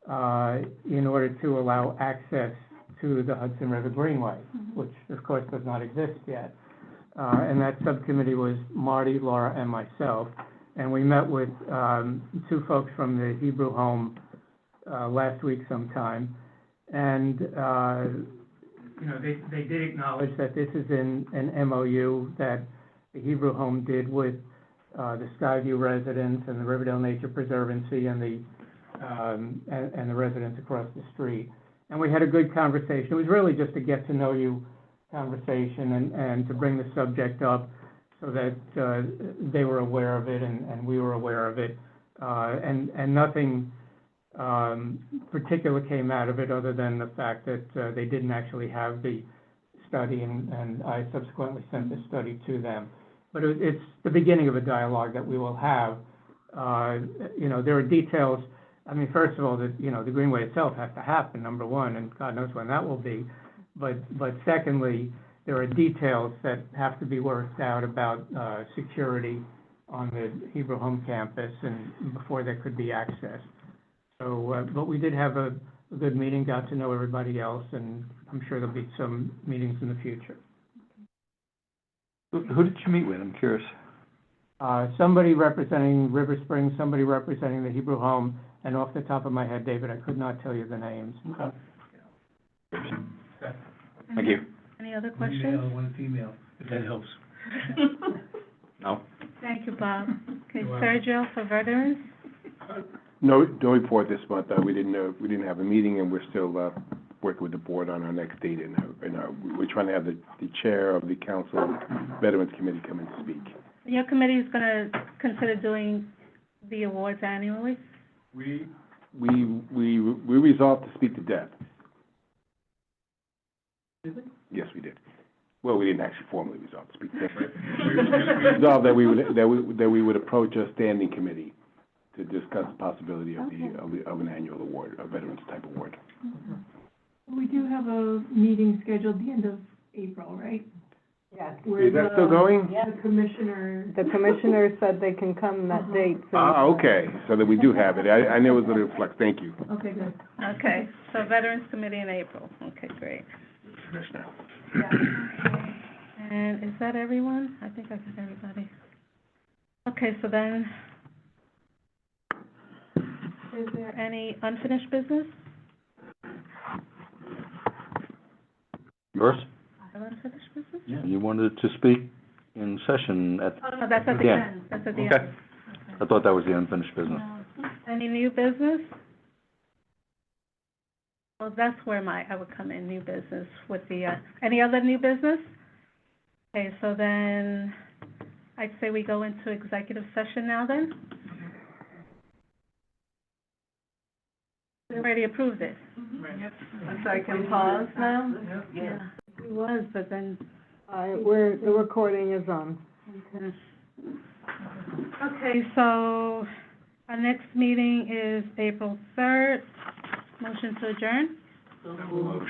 in order to allow access to the Hudson River Greenway, which of course does not exist yet. And that subcommittee was Marty, Laura, and myself. And we met with 2 folks from the Hebrew home last week sometime. And, you know, they did acknowledge that this is in an MOU that the Hebrew home did with the Skyview residents and the Riverdale Nature Preservancy and the residents across the street. And we had a good conversation. It was really just a get-to-know-you conversation and to bring the subject up so that they were aware of it and we were aware of it. And nothing particular came out of it other than the fact that they didn't actually have the study, and I subsequently sent the study to them. But it's the beginning of a dialogue that we will have. You know, there are details. I mean, first of all, the Greenway itself has to happen, number one, and God knows when that will be. But secondly, there are details that have to be worked out about security on the Hebrew home campus and before there could be access. So, but we did have a good meeting, got to know everybody else, and I'm sure there'll be some meetings in the future.
Who did you meet with? I'm curious.
Somebody representing River Springs, somebody representing the Hebrew home, and off the top of my head, David, I could not tell you the names.
Thank you.
Any other
One
questions?
male, one female, if that helps.
No?
Thank you, Bob. Okay,
You're welcome.
Sergio, for veterans?
No report this month. We didn't have a meeting, and we're still, working with the board on our next date, and we're trying to have the chair of the council Veterans Committee come and speak.
Your committee is gonna consider doing the awards annually?
We resolved to speak to Deb. Yes, we did. Well, we didn't actually formally resolve to speak to Deb. We resolved that we would approach a standing committee to discuss the possibility of of an annual award, a veterans type award.
We do have a meeting scheduled the end of April, right?
Yes.
Is that still going?
The commissioner.
The commissioner said they can come that date, so.
Okay, so that we do have it. I knew it was a little flex, thank you.
Okay, good.
Okay, so Veterans Committee in April. Okay, great. And is that everyone? I think I got everybody. Okay, so then, is there any unfinished business?
Yours?
I have unfinished business?
Yeah. You wanted to speak in session at,
Oh, no, that's at the
Yeah.
end. That's at the
Okay.
end.
I thought that was the unfinished business.
Any new business? Well, that's where I would come in, new business with the, any other new business? Okay, so then, I'd say we go into executive session now then? We already approved it.
So I can pause now?
Yeah. It was, but then,
The recording is on.
okay, so our next meeting is April 3rd. Motion to adjourn?
So moved.